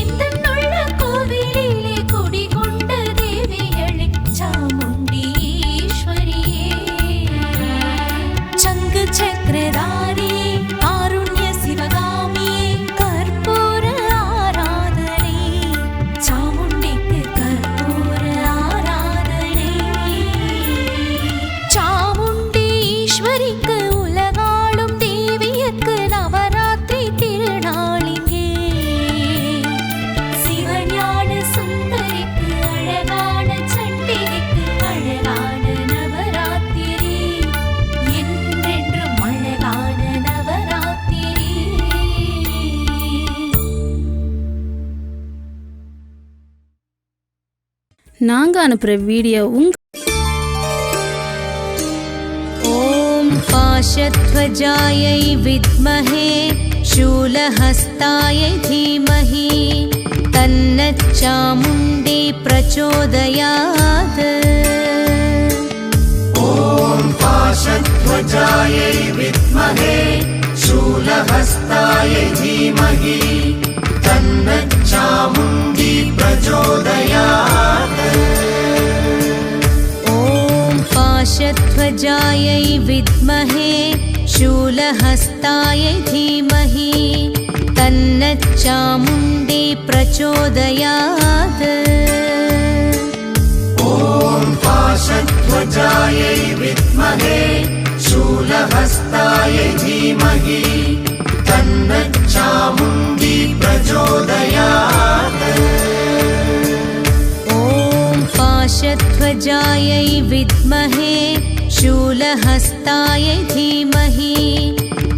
இந்தன்னுள்ள கோவிலிலே குடிகொண்ட தேவியளே சாமுண்டீஸ்வரியே. சங்கு சக்கரதாரி காருண்ய சிவகாமி கற்பூர ஆராதனை. சாமுண்டிக்கு கற்பூர ஆராதனை. சாமுண்டீஸ்வரிக்கு உலகாளும் தேவியர்க்கு நவராத்திரி திருநாளிங்கே. சிவஞான சுந்தரிக்கு அழகான சண்டிகைக்கு அழகான நவராத்திரி, என்றென்றும் அழகான நவராத்திரி. நாங்க அனுப்புற வீடியோ ॐ पाशध्वजायै विद्महे शूलहस्तायै धीमहि तन्नच्चामुण्डी प्रचोदयात्। ॐ पाशध्वजायै विद्महे शूलहस्तायै शूलहस्तायै धीमहि तन्नच्चामुण्डी प्रचोदयात्। ॐ पाशध्वजायै विद्महे शूलहस्तायै धीमहि तन्नच्चामुण्डी प्रचोदयात्। ॐ पाशध्वजायै विद्महे शूलहस्तायै धीमहि तन्नच्चामुण्डी प्रचोदयात्। ॐ पाशध्वजायै विद्महे शूलहस्तायै धीमहि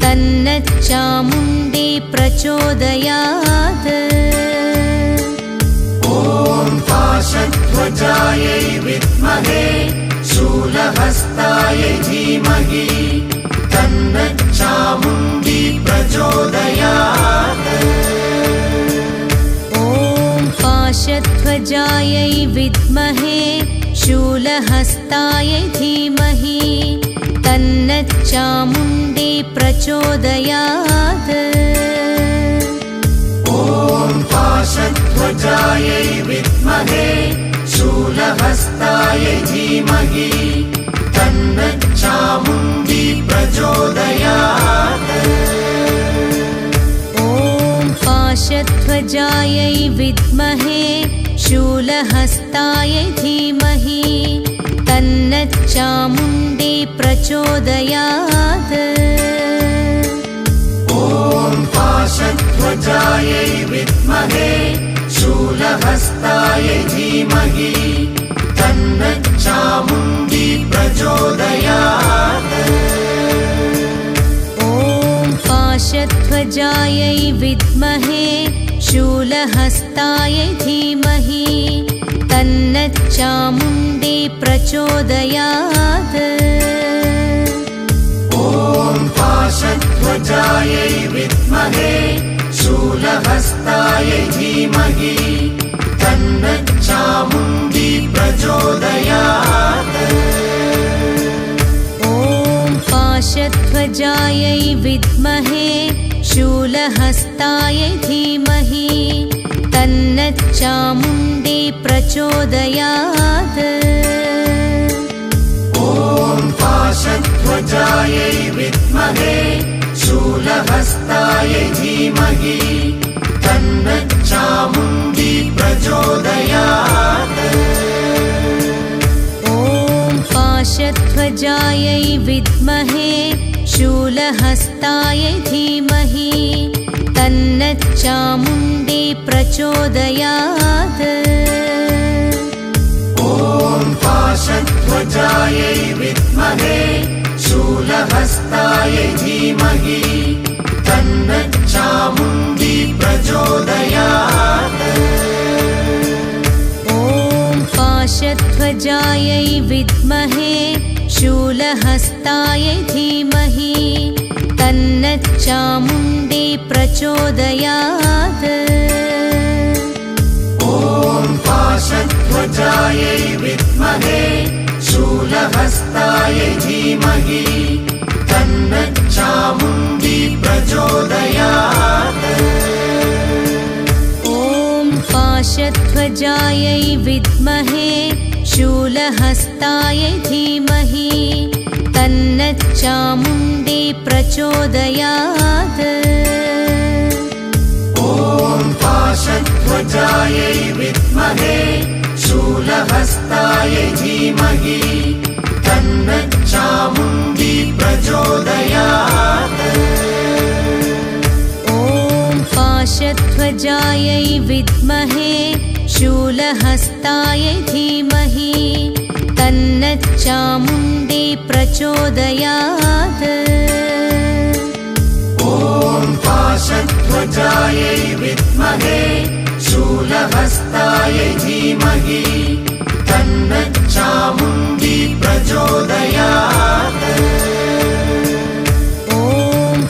तन्नच्चामुण्डी प्रचोदयात्। ॐ पाशध्वजायै विद्महे शूलहस्तायै धीमहि तन्नच्चामुण्डी प्रचोदयात्। ॐ पाशध्वजायै विद्महे शूलहस्तायै धीमहि तन्नच्चामुण्डी प्रचोदयात्। ॐ पाशध्वजायै विद्महे शूलहस्तायै धीमहि तन्नच्चामुण्डी प्रचोदयात्। ॐ पाशध्वजायै विद्महे शूलहस्तायै धीमहि तन्नच्चामुण्डी प्रचोदयात्। ॐ पाशध्वजायै विद्महे शूलहस्तायै धीमहि तन्नच्चामुण्डी प्रचोदयात्। ॐ पाशध्वजायै विद्महे शूलहस्तायै धीमहि तन्नच्चामुण्डी प्रचोदयात्। ॐ पाशध्वजायै विद्महे शूलहस्तायै धीमहि तन्नच्चामुण्डी प्रचोदयात्। ॐ पाशध्वजायै विद्महे शूलहस्तायै धीमहि तन्नच्चामुण्डी प्रचोदयात्। ॐ पाशध्वजायै विद्महे शूलहस्तायै धीमहि तन्नच्चामुण्डी प्रचोदयात्। ॐ पाशध्वजायै विद्महे शूलहस्तायै धीमहि तन्नच्चामुण्डी प्रचोदयात्। ॐ पाशध्वजायै विद्महे शूलहस्तायै धीमहि तन्नच्चामुण्डी प्रचोदयात्। ॐ पाशध्वजायै विद्महे शूलहस्तायै धीमहि तन्नच्चामुण्डी प्रचोदयात्। ॐ पाशध्वजायै विद्महे शूलहस्तायै धीमहि तन्नच्चामुण्डी प्रचोदयात्। ॐ पाशध्वजायै विद्महे शूलहस्तायै धीमहि तन्नच्चामुण्डी प्रचोदयात्। ॐ पाशध्वजायै विद्महे शूलहस्तायै धीमहि तन्नच्चामुण्डी प्रचोदयात्। ॐ पाशध्वजायै विद्महे शूलहस्तायै धीमहि तन्नच्चामुण्डी प्रचोदयात्। ॐ पाशध्वजायै विद्महे शूलहस्तायै धीमहि तन्नच्चामुण्डी प्रचोदयात्। ॐ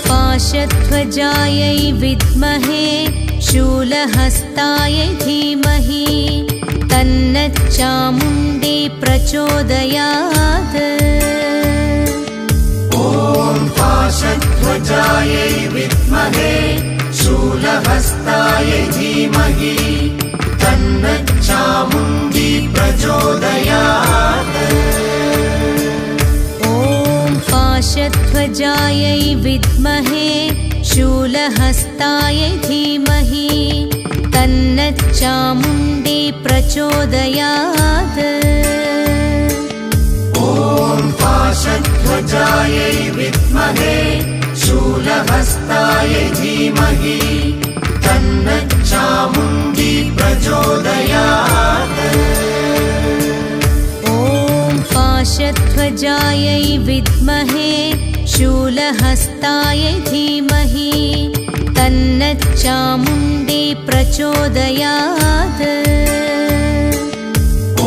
पाशध्वजायै विद्महे शूलहस्तायै धीमहि तन्नच्चामुण्डी प्रचोदयात्। ॐ पाशध्वजायै विद्महे शूलहस्तायै धीमहि तन्नच्चामुण्डी प्रचोदयात्। ॐ पाशध्वजायै विद्महे शूलहस्तायै धीमहि तन्नच्चामुण्डी प्रचोदयात्। ॐ पाशध्वजायै विद्महे शूलहस्तायै धीमहि तन्नच्चामुण्डी प्रचोदयात्। ॐ पाशध्वजायै विद्महे शूलहस्तायै धीमहि तन्नच्चामुण्डी प्रचोदयात्।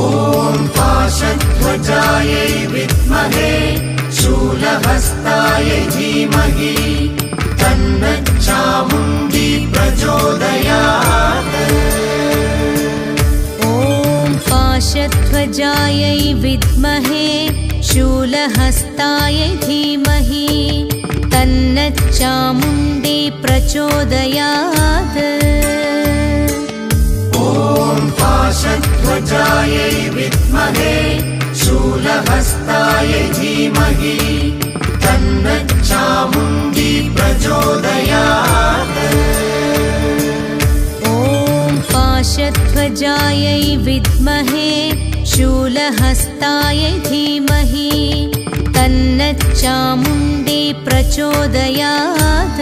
ॐ पाशध्वजायै विद्महे शूलहस्तायै धीमहि तन्नच्चामुण्डी प्रचोदयात्। ॐ पाशध्वजायै विद्महे शूलहस्तायै धीमहि तन्नच्चामुण्डी प्रचोदयात्। ॐ पाशध्वजायै विद्महे शूलहस्तायै धीमहि तन्नच्चामुण्डी प्रचोदयात्। ॐ पाशध्वजायै विद्महे शूलहस्तायै धीमहि तन्नच्चामुण्डी प्रचोदयात्।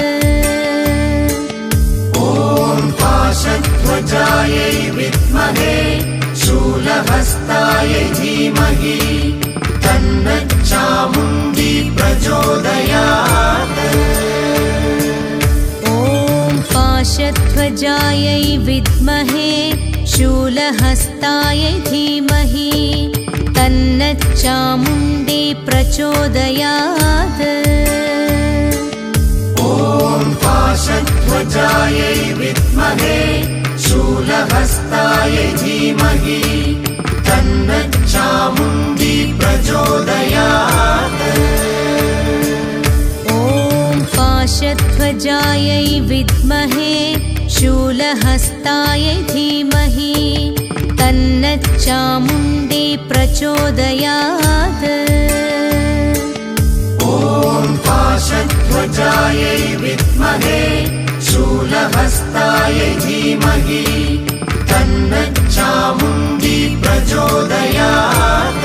ॐ पाशध्वजायै विद्महे शूलहस्तायै धीमहि तन्नच्चामुण्डी प्रचोदयात्। ॐ पाशध्वजायै विद्महे शूलहस्तायै धीमहि तन्नच्चामुण्डी प्रचोदयात्। ॐ पाशध्वजायै विद्महे शूलहस्तायै धीमहि तन्नच्चामुण्डी प्रचोदयात्। ॐ पाशध्वजायै विद्महे शूलहस्तायै धीमहि तन्नच्चामुण्डी प्रचोदयात्। ॐ पाशध्वजायै विद्महे शूलहस्तायै धीमहि तन्नच्चामुण्डी प्रचोदयात्।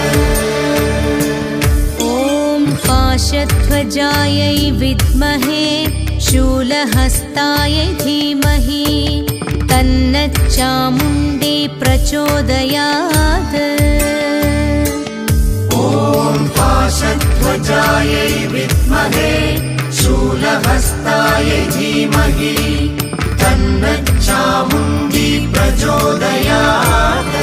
ॐ पाशध्वजायै विद्महे शूलहस्तायै धीमहि तन्नच्चामुण्डी प्रचोदयात्। ॐ पाशध्वजायै विद्महे शूलहस्तायै धीमहि तन्नच्चामुण्डी प्रचोदयात्।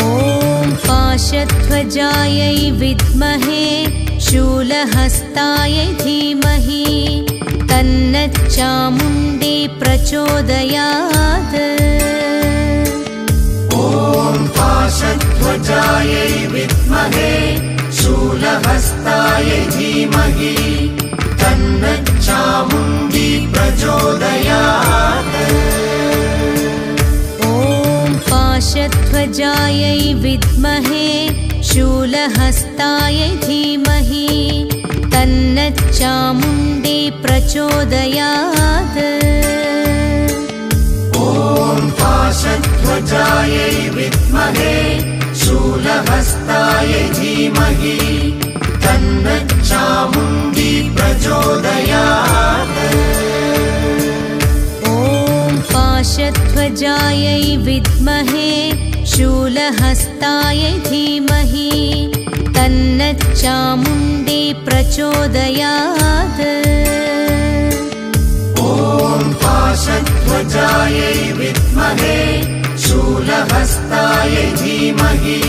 ॐ पाशध्वजायै विद्महे शूलहस्तायै धीमहि तन्नच्चामुण्डी प्रचोदयात्। ॐ पाशध्वजायै विद्महे शूलहस्तायै धीमहि तन्नच्चामुण्डी प्रचोदयात्। ॐ पाशध्वजायै विद्महे शूलहस्तायै धीमहि तन्नच्चामुण्डी प्रचोदयात्। ॐ पाशध्वजायै विद्महे शूलहस्तायै धीमहि तन्नच्चामुण्डी प्रचोदयात्। ॐ पाशध्वजायै विद्महे शूलहस्तायै धीमहि तन्नच्चामुण्डी प्रचोदयात्। ॐ पाशध्वजायै विद्महे शूलहस्तायै धीमहि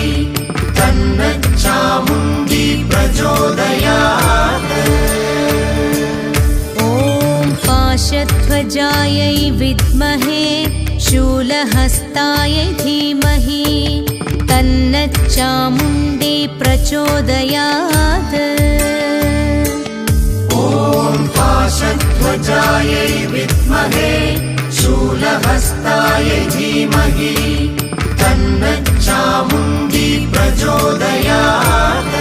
तन्नच्चामुण्डी प्रचोदयात्। ॐ पाशध्वजायै विद्महे शूलहस्तायै धीमहि तन्नच्चामुण्डी प्रचोदयात्। पाशध्वजायै विद्महे शूलहस्तायै धीमहि तन्नच्चामुण्डी प्रचोदयात्।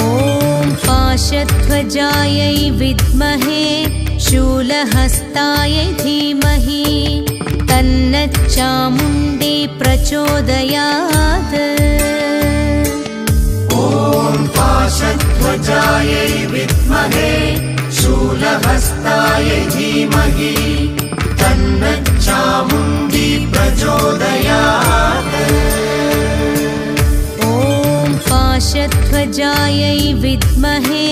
ॐ पाशध्वजायै विद्महे शूलहस्तायै धीमहि तन्नच्चामुण्डी प्रचोदयात्। ॐ पाशध्वजायै विद्महे शूलहस्तायै धीमहि तन्नच्चामुण्डी प्रचोदयात्। ॐ पाशध्वजायै विद्महे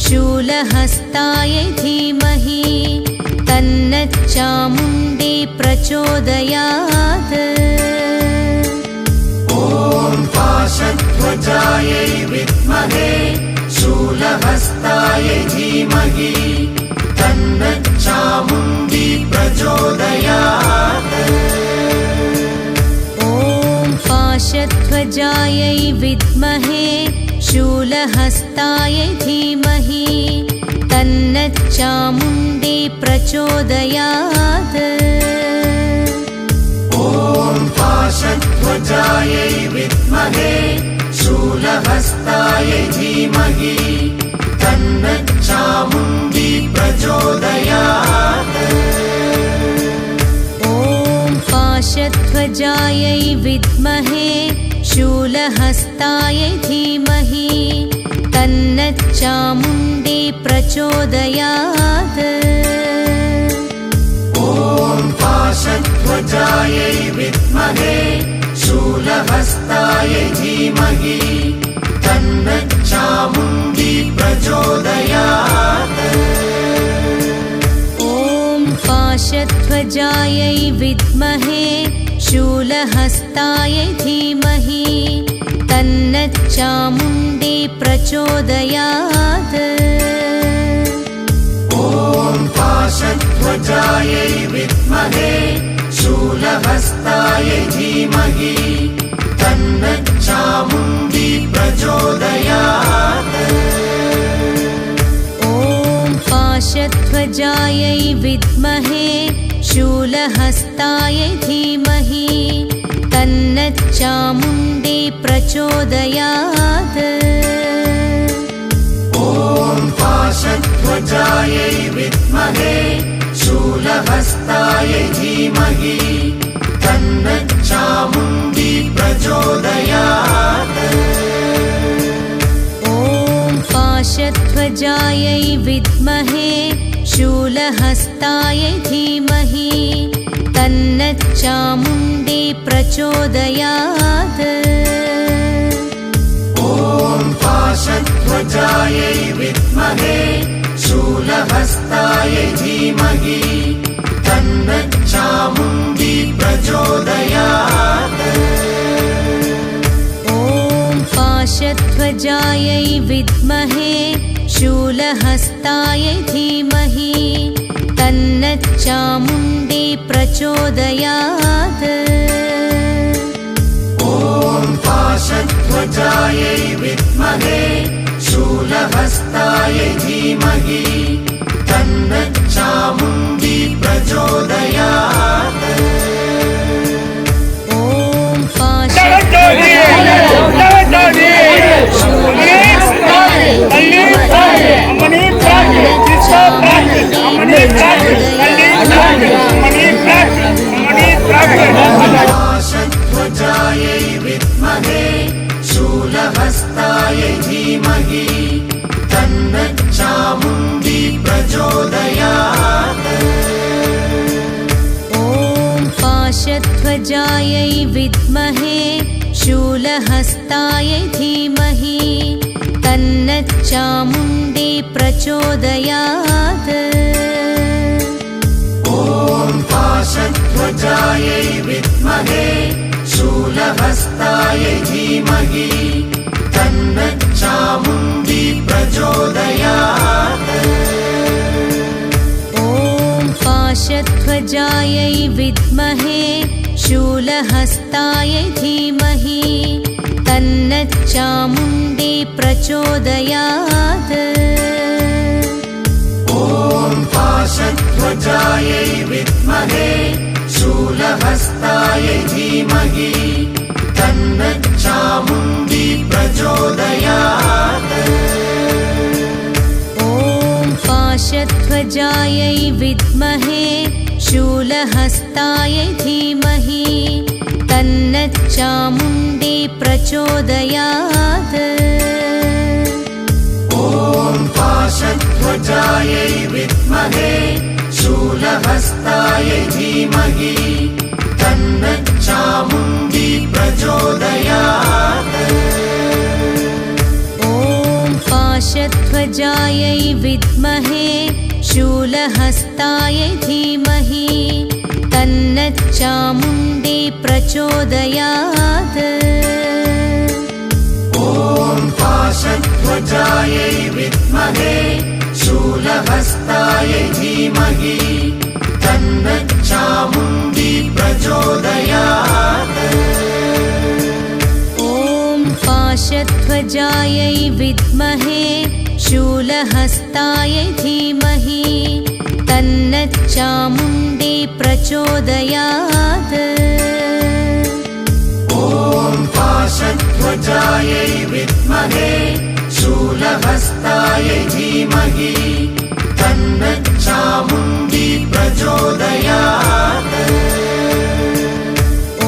शूलहस्तायै धीमहि तन्नच्चामुण्डी प्रचोदयात्। ॐ पाशध्वजायै विद्महे शूलहस्तायै धीमहि तन्नच्चामुण्डी प्रचोदयात्। ॐ पाशध्वजायै विद्महे शूलहस्तायै धीमहि तन्नच्चामुण्डी प्रचोदयात्। ॐ पाशध्वजायै विद्महे शूलहस्तायै धीमहि तन्नच्चामुण्डी प्रचोदयात्। ॐ पाशध्वजायै विद्महे शूलहस्तायै धीमहि तन्नच्चामुण्डी प्रचोदयात्। ॐ पाशध्वजायै विद्महे शूलहस्तायै धीमहि तन्नच्चामुण्डी प्रचोदयात्। ॐ पाशध्वजायै विद्महे शूलहस्तायै धीमहि तन्नच्चामुण्डी प्रचोदयात्। ॐ पाशध्वजायै विद्महे शूलहस्तायै धीमहि तन्नच्चामुण्डी प्रचोदयात्। ॐ पाशध्वजायै विद्महे शूलहस्तायै धीमहि तन्नच्चामुण्डी प्रचोदयात्। ॐ पाशध्वजायै विद्महे शूलहस्तायै धीमहि तन्नच्चामुण्डी प्रचोदयात्। ॐ पाशध्वजायै विद्महे शूलहस्तायै धीमहि तन्नच्चामुण्डी प्रचोदयात्। ॐ पाशध्वजायै विद्महे शूलहस्तायै धीमहि तन्नच्चामुण्डी प्रचोदयात्। ॐ पाशध्वजायै विद्महे शूलहस्तायै धीमहि तन्नच्चामुण्डी प्रचोदयात्। ॐ पाशध्वजायै विद्महे शूलहस्तायै धीमहि तन्नच्चामुण्डी प्रचोदयात्। ॐ पाशध्वजायै पाशध्वजायै विद्महे शूलहस्तायै धीमहि तन्नच्चामुण्डी प्रचोदयात्। ॐ पाशध्वजायै विद्महे शूलहस्तायै धीमहि तन्नच्चामुण्डी प्रचोदयात्। ॐ पाशध्वजायै विद्महे शूलहस्तायै धीमहि तन्नच्चामुण्डी प्रचोदयात्। ॐ पाशध्वजायै विद्महे शूलहस्तायै धीमहि तन्नच्चामुण्डी प्रचोदयात्। पाशध्वजायै विद्महे शूलहस्तायै धीमहि तन्नः चामुण्डी प्रचोदयात्। ॐ पाशध्वजायै विद्महे शूलहस्तायै धीमहि तन्नः चामुण्डी प्रचोदयात्। ॐ पाशध्वजायै विद्महे शूलहस्तायै धीमहि तन्नः चामुण्डी प्रचोदयात्। ॐ पाशध्वजायै विद्महे शूलहस्तायै धीमहि तन्नः चामुण्डी प्रचोदयात्। ॐ पाशध्वजायै विद्महे शूलहस्तायै धीमहि तन्नः चामुण्डी प्रचोदयात्। ॐ पाशध्वजायै विद्महे शूलहस्तायै धीमहि तन्नः चामुण्डी प्रचोदयात्। ॐ पाशध्वजायै विद्महे शूलहस्तायै धीमहि तन्नः चामुण्डी प्रचोदयात्।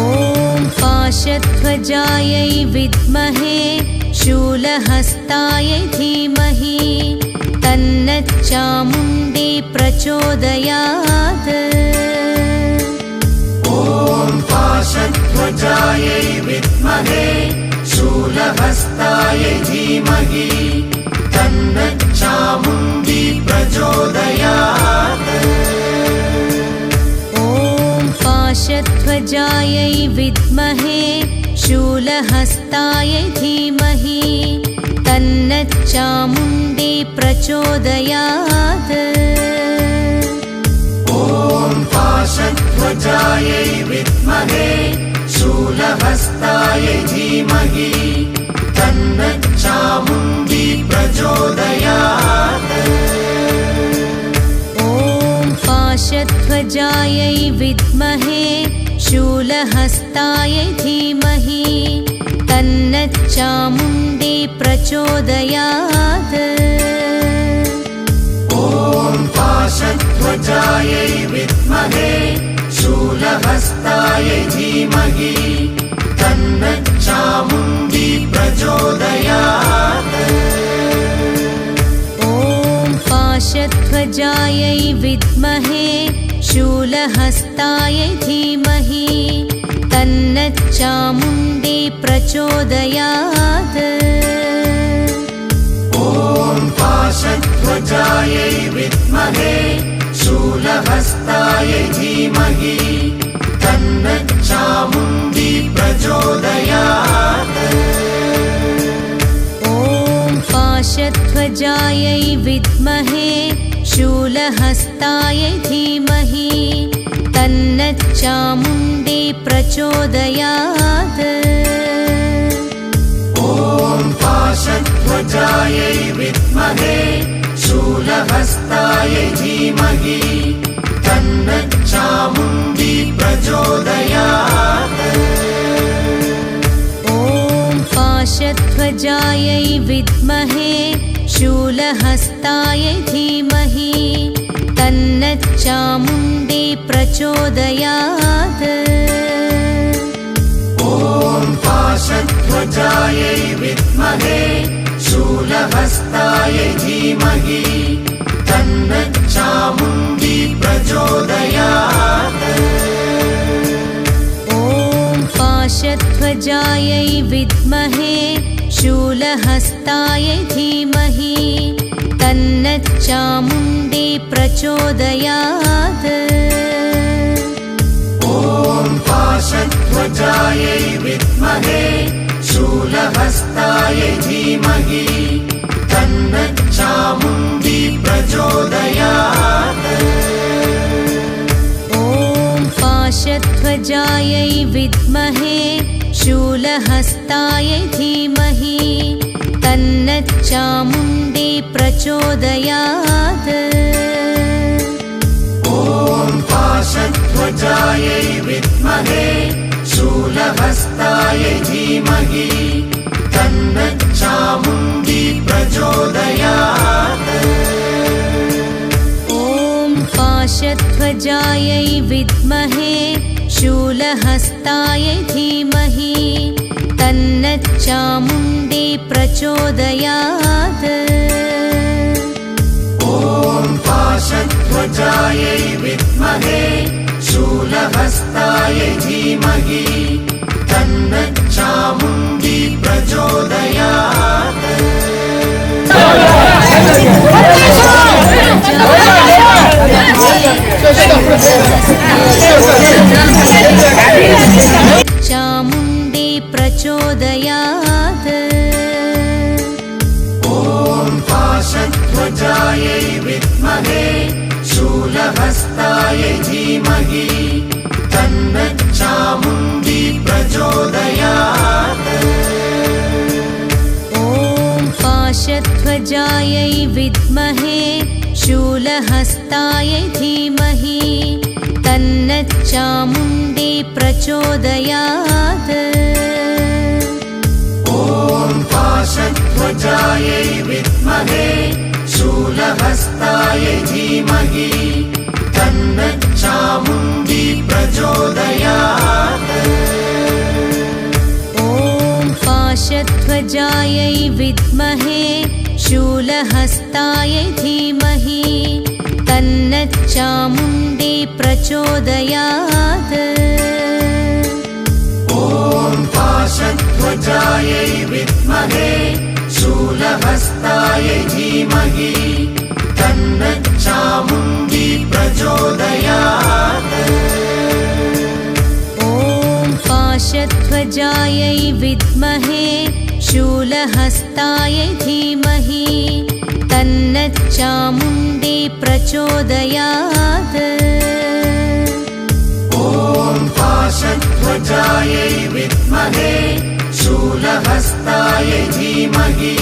ॐ पाशध्वजायै विद्महे शूलहस्तायै धीमहि तन्नः चामुण्डी प्रचोदयात्। ॐ पाशध्वजायै विद्महे शूलहस्तायै धीमहि तन्नः चामुण्डी प्रचोदयात्। ॐ पाशध्वजायै विद्महे शूलहस्तायै धीमहि तन्नः चामुण्डी प्रचोदयात्। ॐ पाशध्वजायै विद्महे शूलहस्तायै धीमहि तन्नः चामुण्डी प्रचोदयात्। ॐ पाशध्वजायै विद्महे शूलहस्तायै धीमहि तन्नः चामुण्डी प्रचोदयात्। ॐ पाशध्वजायै विद्महे शूलहस्तायै धीमहि तन्नः चामुण्डी प्रचोदयात्। ॐ पाशध्वजायै विद्महे शूलहस्तायै धीमहि तन्नः चामुण्डी प्रचोदयात्। ॐ पाशध्वजायै विद्महे शूलहस्तायै धीमहि तन्नः चामुण्डी प्रचोदयात्। ॐ पाशध्वजायै विद्महे शूलहस्तायै धीमहि तन्नः चामुण्डी प्रचोदयात्। ॐ पाशध्वजायै विद्महे शूलहस्तायै धीमहि तन्नः चामुण्डी प्रचोदयात्। ॐ पाशध्वजायै विद्महे शूलहस्तायै धीमहि तन्नः चामुण्डी प्रचोदयात्। ॐ पाशध्वजायै विद्महे शूलहस्तायै धीमहि तन्नः चामुण्डी प्रचोदयात्। ॐ पाशध्वजायै विद्महे शूलहस्तायै धीमहि तन्नः चामुण्डी प्रचोदयात्। ॐ पाशध्वजायै विद्महे शूलहस्तायै धीमहि तन्नः चामुण्डी प्रचोदयात्। ॐ पाशध्वजायै विद्महे शूलहस्तायै धीमहि तन्नः चामुण्डी प्रचोदयात्। विद्महे शूलहस्ताय धीमहि तन्नः चामुण्डी प्रचोदयात्। ॐ पाशध्वजायै विद्महे शूलहस्ताय धीमहि तन्नः चामुण्डी प्रचोदयात्। ॐ पाशध्वजायै विद्महे शूलहस्ताय धीमहि तन्नः चामुण्डी प्रचोदयात्। चामुण्डी प्रचोदयात्। ॐ पाशध्वजायै विद्महे शूलहस्ताय धीमहि तन्नः चामुण्डी प्रचोदयात्। ॐ पाशध्वजायै विद्महे शूलहस्ताय धीमहि तन्नः चामुण्डी प्रचोदयात्। ॐ पाशध्वजायै विद्महे शूलहस्ताय धीमहि तन्नः चामुण्डी प्रचोदयात्। ॐ पाशध्वजायै विद्महे शूलहस्ताय धीमहि तन्नः चामुण्डी प्रचोदयात्। ॐ पाशध्वजायै विद्महे शूलहस्ताय धीमहि तन्नः चामुण्डी प्रचोदयात्। ॐ पाशध्वजायै विद्महे शूलहस्ताय धीमहि तन्नः चामुण्डी प्रचोदयात्। ॐ पाशध्वजायै विद्महे शूलहस्ताय धीमहि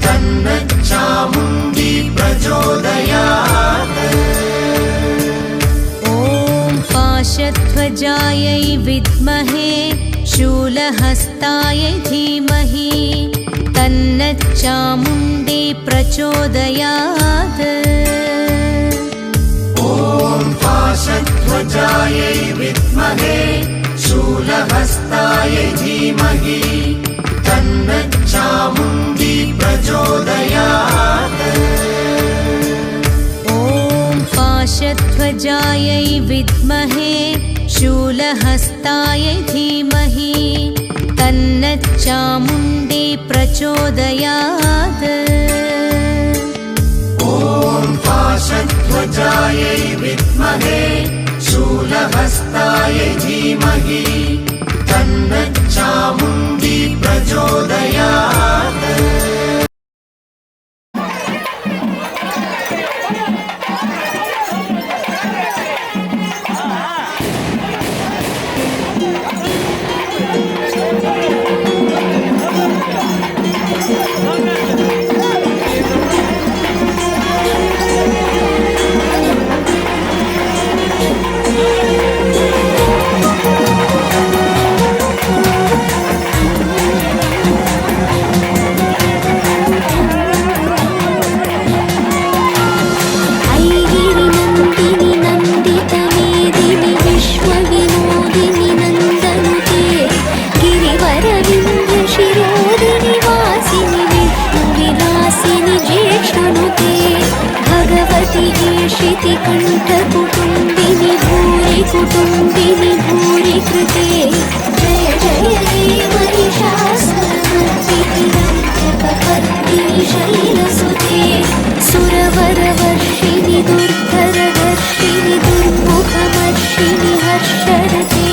तन्नः चामुण्डी प्रचोदयात्। ॐ पाशध्वजायै विद्महे शूलहस्ताय धीमहि तन्नः चामुण्डी प्रचोदयात्। ॐ पाशध्वजायै विद्महे शूलहस्ताय धीमहि तन्नः चामुण्डी प्रचोदयात्। ॐ पाशध्वजायै विद्महे शूलहस्ताय धीमहि तन्नः चामुण्डी प्रचोदयात्। ॐ पाशध्वजायै विद्महे शूलहस्ताय धीमहि तन्नः चामुण्डी प्रचोदयात्। कंठकुटुम्बिनि भूरि कुटुम्बिनि भूरि कृते जय जय हे महिषासुरमर्दिनि रक्षकपर्दिनि शैलसुते सुरवरवर्षिणि दुर्धरदर्शिनि दुर्मुखमर्षिणि हर्षरते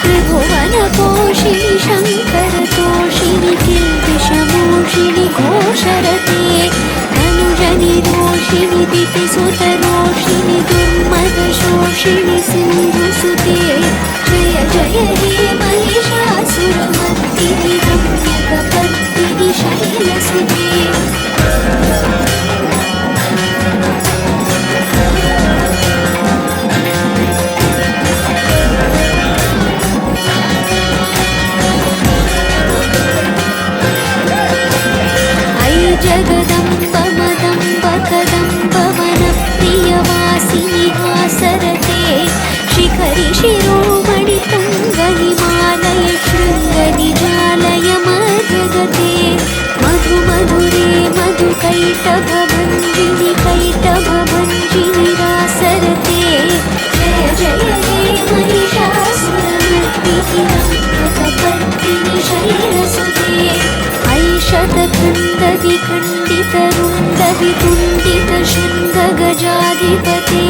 त्रिभुवनपोषिणि शङ्करतोषिणि किल्बिषमोषिणि घोषरते धनुजनिरोषिणि दितिसुतरोषिणि दुर्मदशोषिणि सिन्धुसुते जय जय हे महिषासुरमर्दिनि रम्यकपर्दिनि शैलसुते विखण्डितरुण्डवितुण्डितशृङ्गगजाधिपते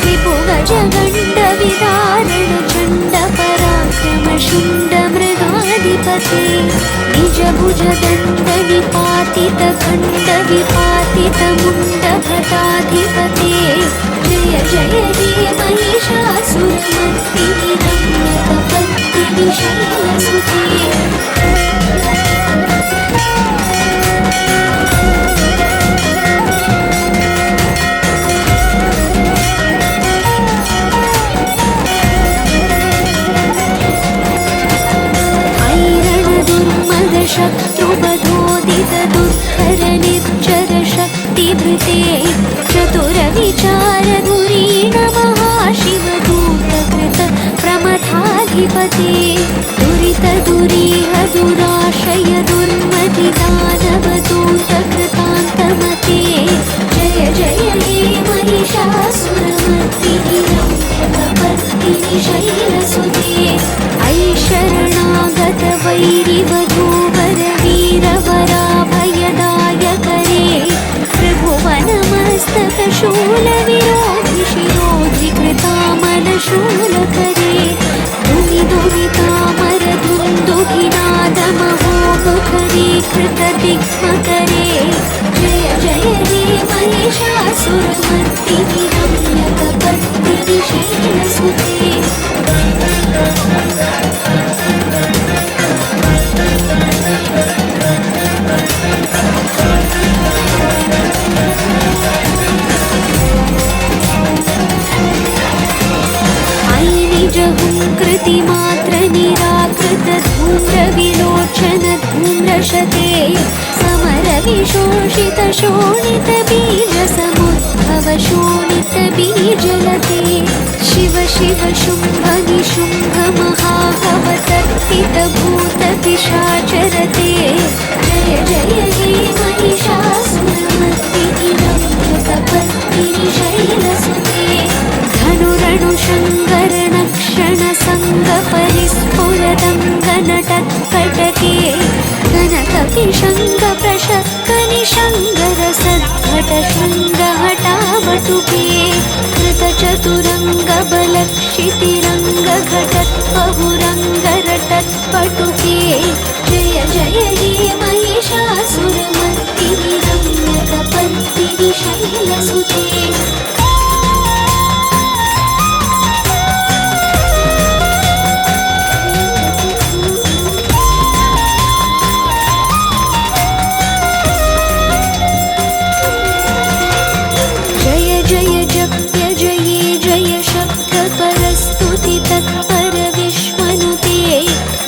विपुगजगण्डविदारण चण्डपराक्रमशुण्डमृगाधिपते निजभुजदण्डविपातितखण्डविपातितमुण्डभटाधिपते जय जय हे महिषासुरमर्दिनि रम्यकपर्दिनि शैलसुते शत्रुवधोदित दुर्धर निर्जर शक्तिभृते चतुरविचारधुरीण महाशिवदूतकृत प्रमथाधिपते दुरितदुरीह दुराशय दुर्मतिदानवदूतकृतान्तमते जय जय हे महिषासुरमर्दिनि रम्यकपर्दिनि शैलसुते ऐशरणागत वैरिवधूवर वीरवराभयदायकरे त्रिभुवनमस्तकशूलविरोधि शिरोधिकृतामलशूलकरे दुमिदुमितामर दुन्दुभिनादमहोमुखरे कृतदिग्मकरे जय जय हे महिषासुरमर्दिनि रम्यकपर्दिनि शैलसुते कृतिमात्र निराकृत धूम्रविलोचन धूम्रशते समरविशोषित शोणित बीज समुद्भव शोणित बीजलते शिव शिव शुम्भ निशुम्भ महाभवतर्पित भूत पिशाचरते जय जय हे महिषासुरमर्दिनि रम्यकपर्दिनि शैलसुते धनुरणुशङ्कर क्षण संग परिस्फुरदङ्गनटत्कटके कनकपिशङ्ग प्रशक्क निशङ्गर सद्घट शृङ्गहटावटुके कृतचतुरङ्ग बलक्षितिरङ्ग घटत्पहुरङ्गरटत्पटुके जय जय हे महिषासुरमर्दिनि रम्यकपर्दिनि शैलसुते तत्पर विश्वनुते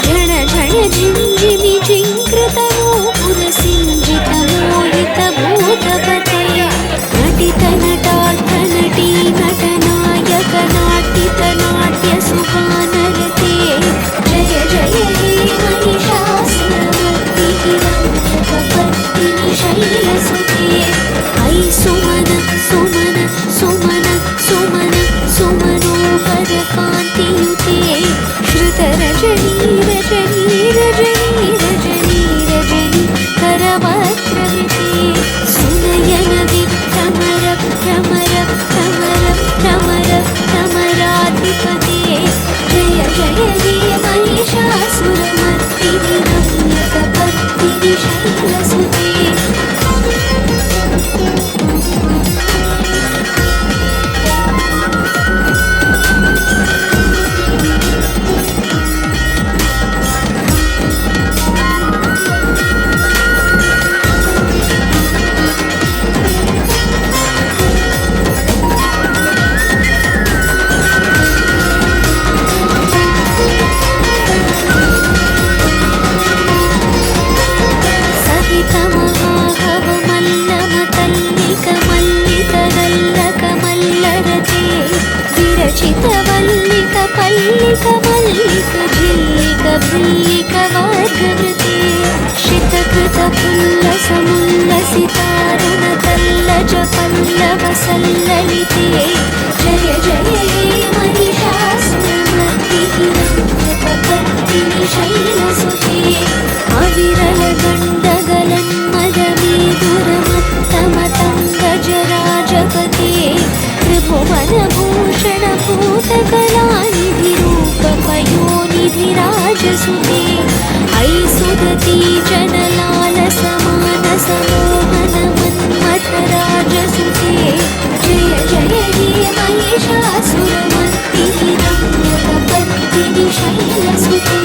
झण झण झिञ्झिमि जिङ्कृतनूपुर सिञ्जित मोहित भूतपते नटित नटार्थ नटी नटनायक नाट्यत नाट्य सुगानरते जय जय हे महिषासुरमर्दिनि रम्यकपर्दिनि शैलसुते ऐ सुमन सुमन सुमन सुमन सुमनोहर कान्तियुते श्रुतरजनी रजनी रजनी रजनी रजनी करवक्त्रवृते सुनयन विभ्रमर भ्रमर भ्रमर भ्रमर भ्रमराधिपते जय जय हे महिषासुरमर्दिनि रम्यकपर्दिनि शैलसुते चितवल्लिक पल्लिक मल्लिक झिल्लिक भिल्लिक वार्गवृते शितकृत पुल्ल समुल्लसितारण तल्लज पल्लव सल्ललिते जय जय हे महिषासुरमर्दिनि रम्यकपर्दिनि शैलसुते अविरल गण्डगलन्मद राजसुते अयि सुदती जनलालसमानसमोहनमन्मथराजसुते जय जय हे महिषासुरमर्दिनि रम्यकपर्दिनि शैलसुते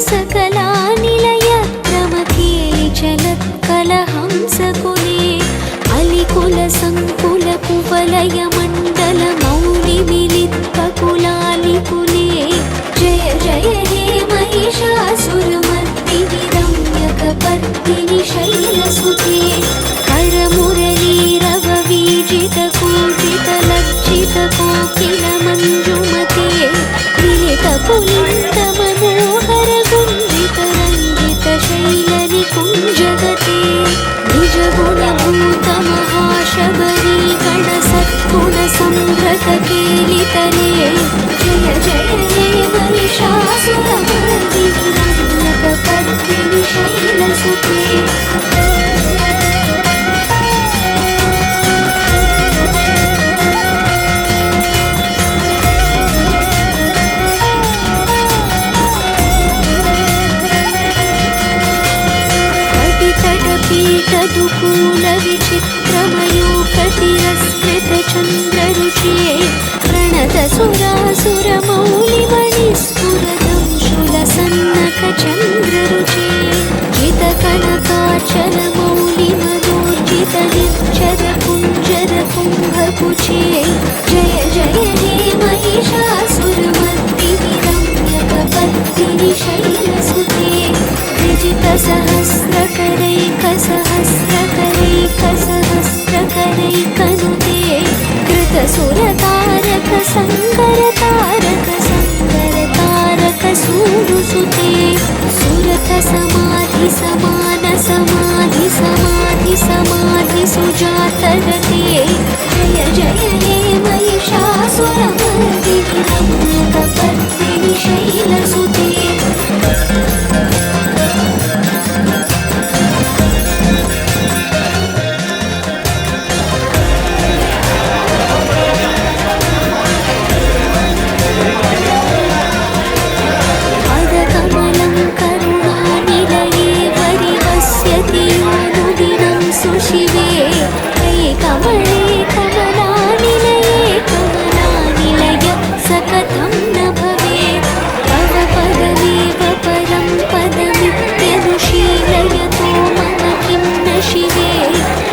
सकलानिलय क्रमकेलि चलत्कलहंसकुले अलिकुलसङ्कुलकुवलय मण्डल मौलिमिलित्पकुलालिकुले जय जय हे महिषासुरमर्दिनि रम्यकपर्दिनि शैलसुते करमुरलीरववीजितकूजितलज्जितकोकिलमञ्जुमते मिलितपुलिन्दमनोहर शैलनिकुञ्जगते निजगुणभूतमहाशबरी गणसद्गुणसम्भ्रतकेलितले जय जय हे महिषासुरमर्दिनि रम्यकपर्दिनि शैलसुते पीठदुकूलविचित्रमयूखतिरस्मृतचन्द्ररुचे प्रणतसुरासुरमौलिमणिस्फुरदंशुलसन्नखचन्द्ररुचे जितकनकाचलमौलिमनोर्जितनिर्झरकुञ्जरकुम्भकुचे जय जय हे महिषासुरमर्दिनि रम्यकपर्दिनि शैलसुते विजितसहस्रकरैकसहस्रकरैकसहस्रकरैकनुते कृतसुरतारकसङ्करतारकसङ्करतारकसूनुसुते सुरथसमाधिसमानसमाधिसमाधिसुजातरते जय जय हे महिषासुरमर्दिनि रम्यकपर्दिनि शैलसुते शिवे कमले कमलानिलये कमलानिलय सकथं न भवेत् तव पदमेव परं पदमित्यनुशीलयतो मम किं न शिवे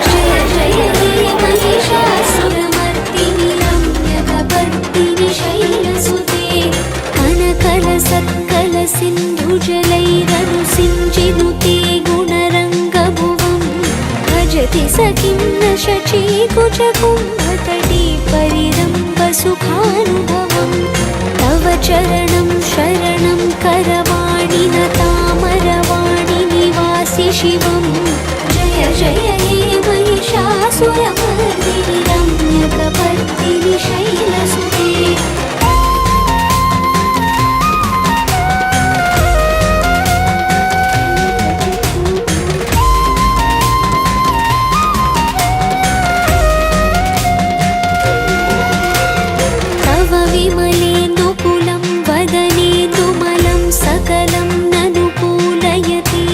जय जय हे महिषासुरमर्दिनि रम्यकपर्दिनि शैलसुते कनकलसत्कलसिन्धुजलैरनुसिञ्चिनुते गुणरङ्गभुवम् भजति स किं न शचीकुचकुम्भतटी परिरम्भसुखानुभवम् तव चरणं शरणं करवाणि न तामरवाणि निवासि शिवम् जय जय हे महिषासुरमर्दिनि रम्यकपर्दिनि शैलसुते विमलेन्दुकुलं वदनेन्दुमलं सकलं ननुकूलयते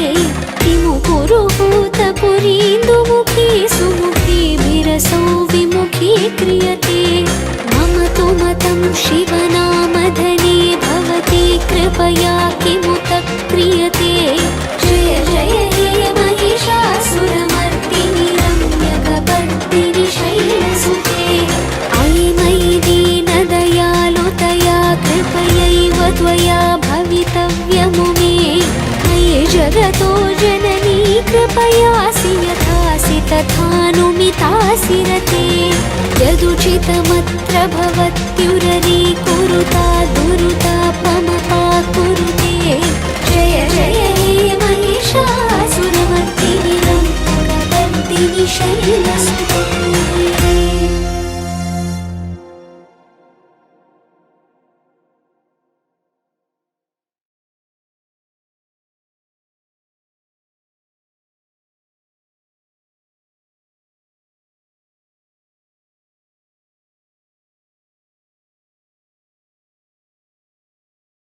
किमुकुरुहूतपुरीन्दुमुखी सुमुखी विरसौ विमुखी क्रियते मम तु मतं शिवनामधने भवति कृपया किमुत क्रियते जय जय हे महिषासुरमर्दिनि रम्यकपर्दिनि शैलसुते अयि मयि दीनदयालुतया कृपयैव त्वया भवितव्यमुमे मयि जगतो जननी कृपयासि यथासि तथानुमितासि रते यदुचितमत्र भवत्युररी कुरुता दुरुता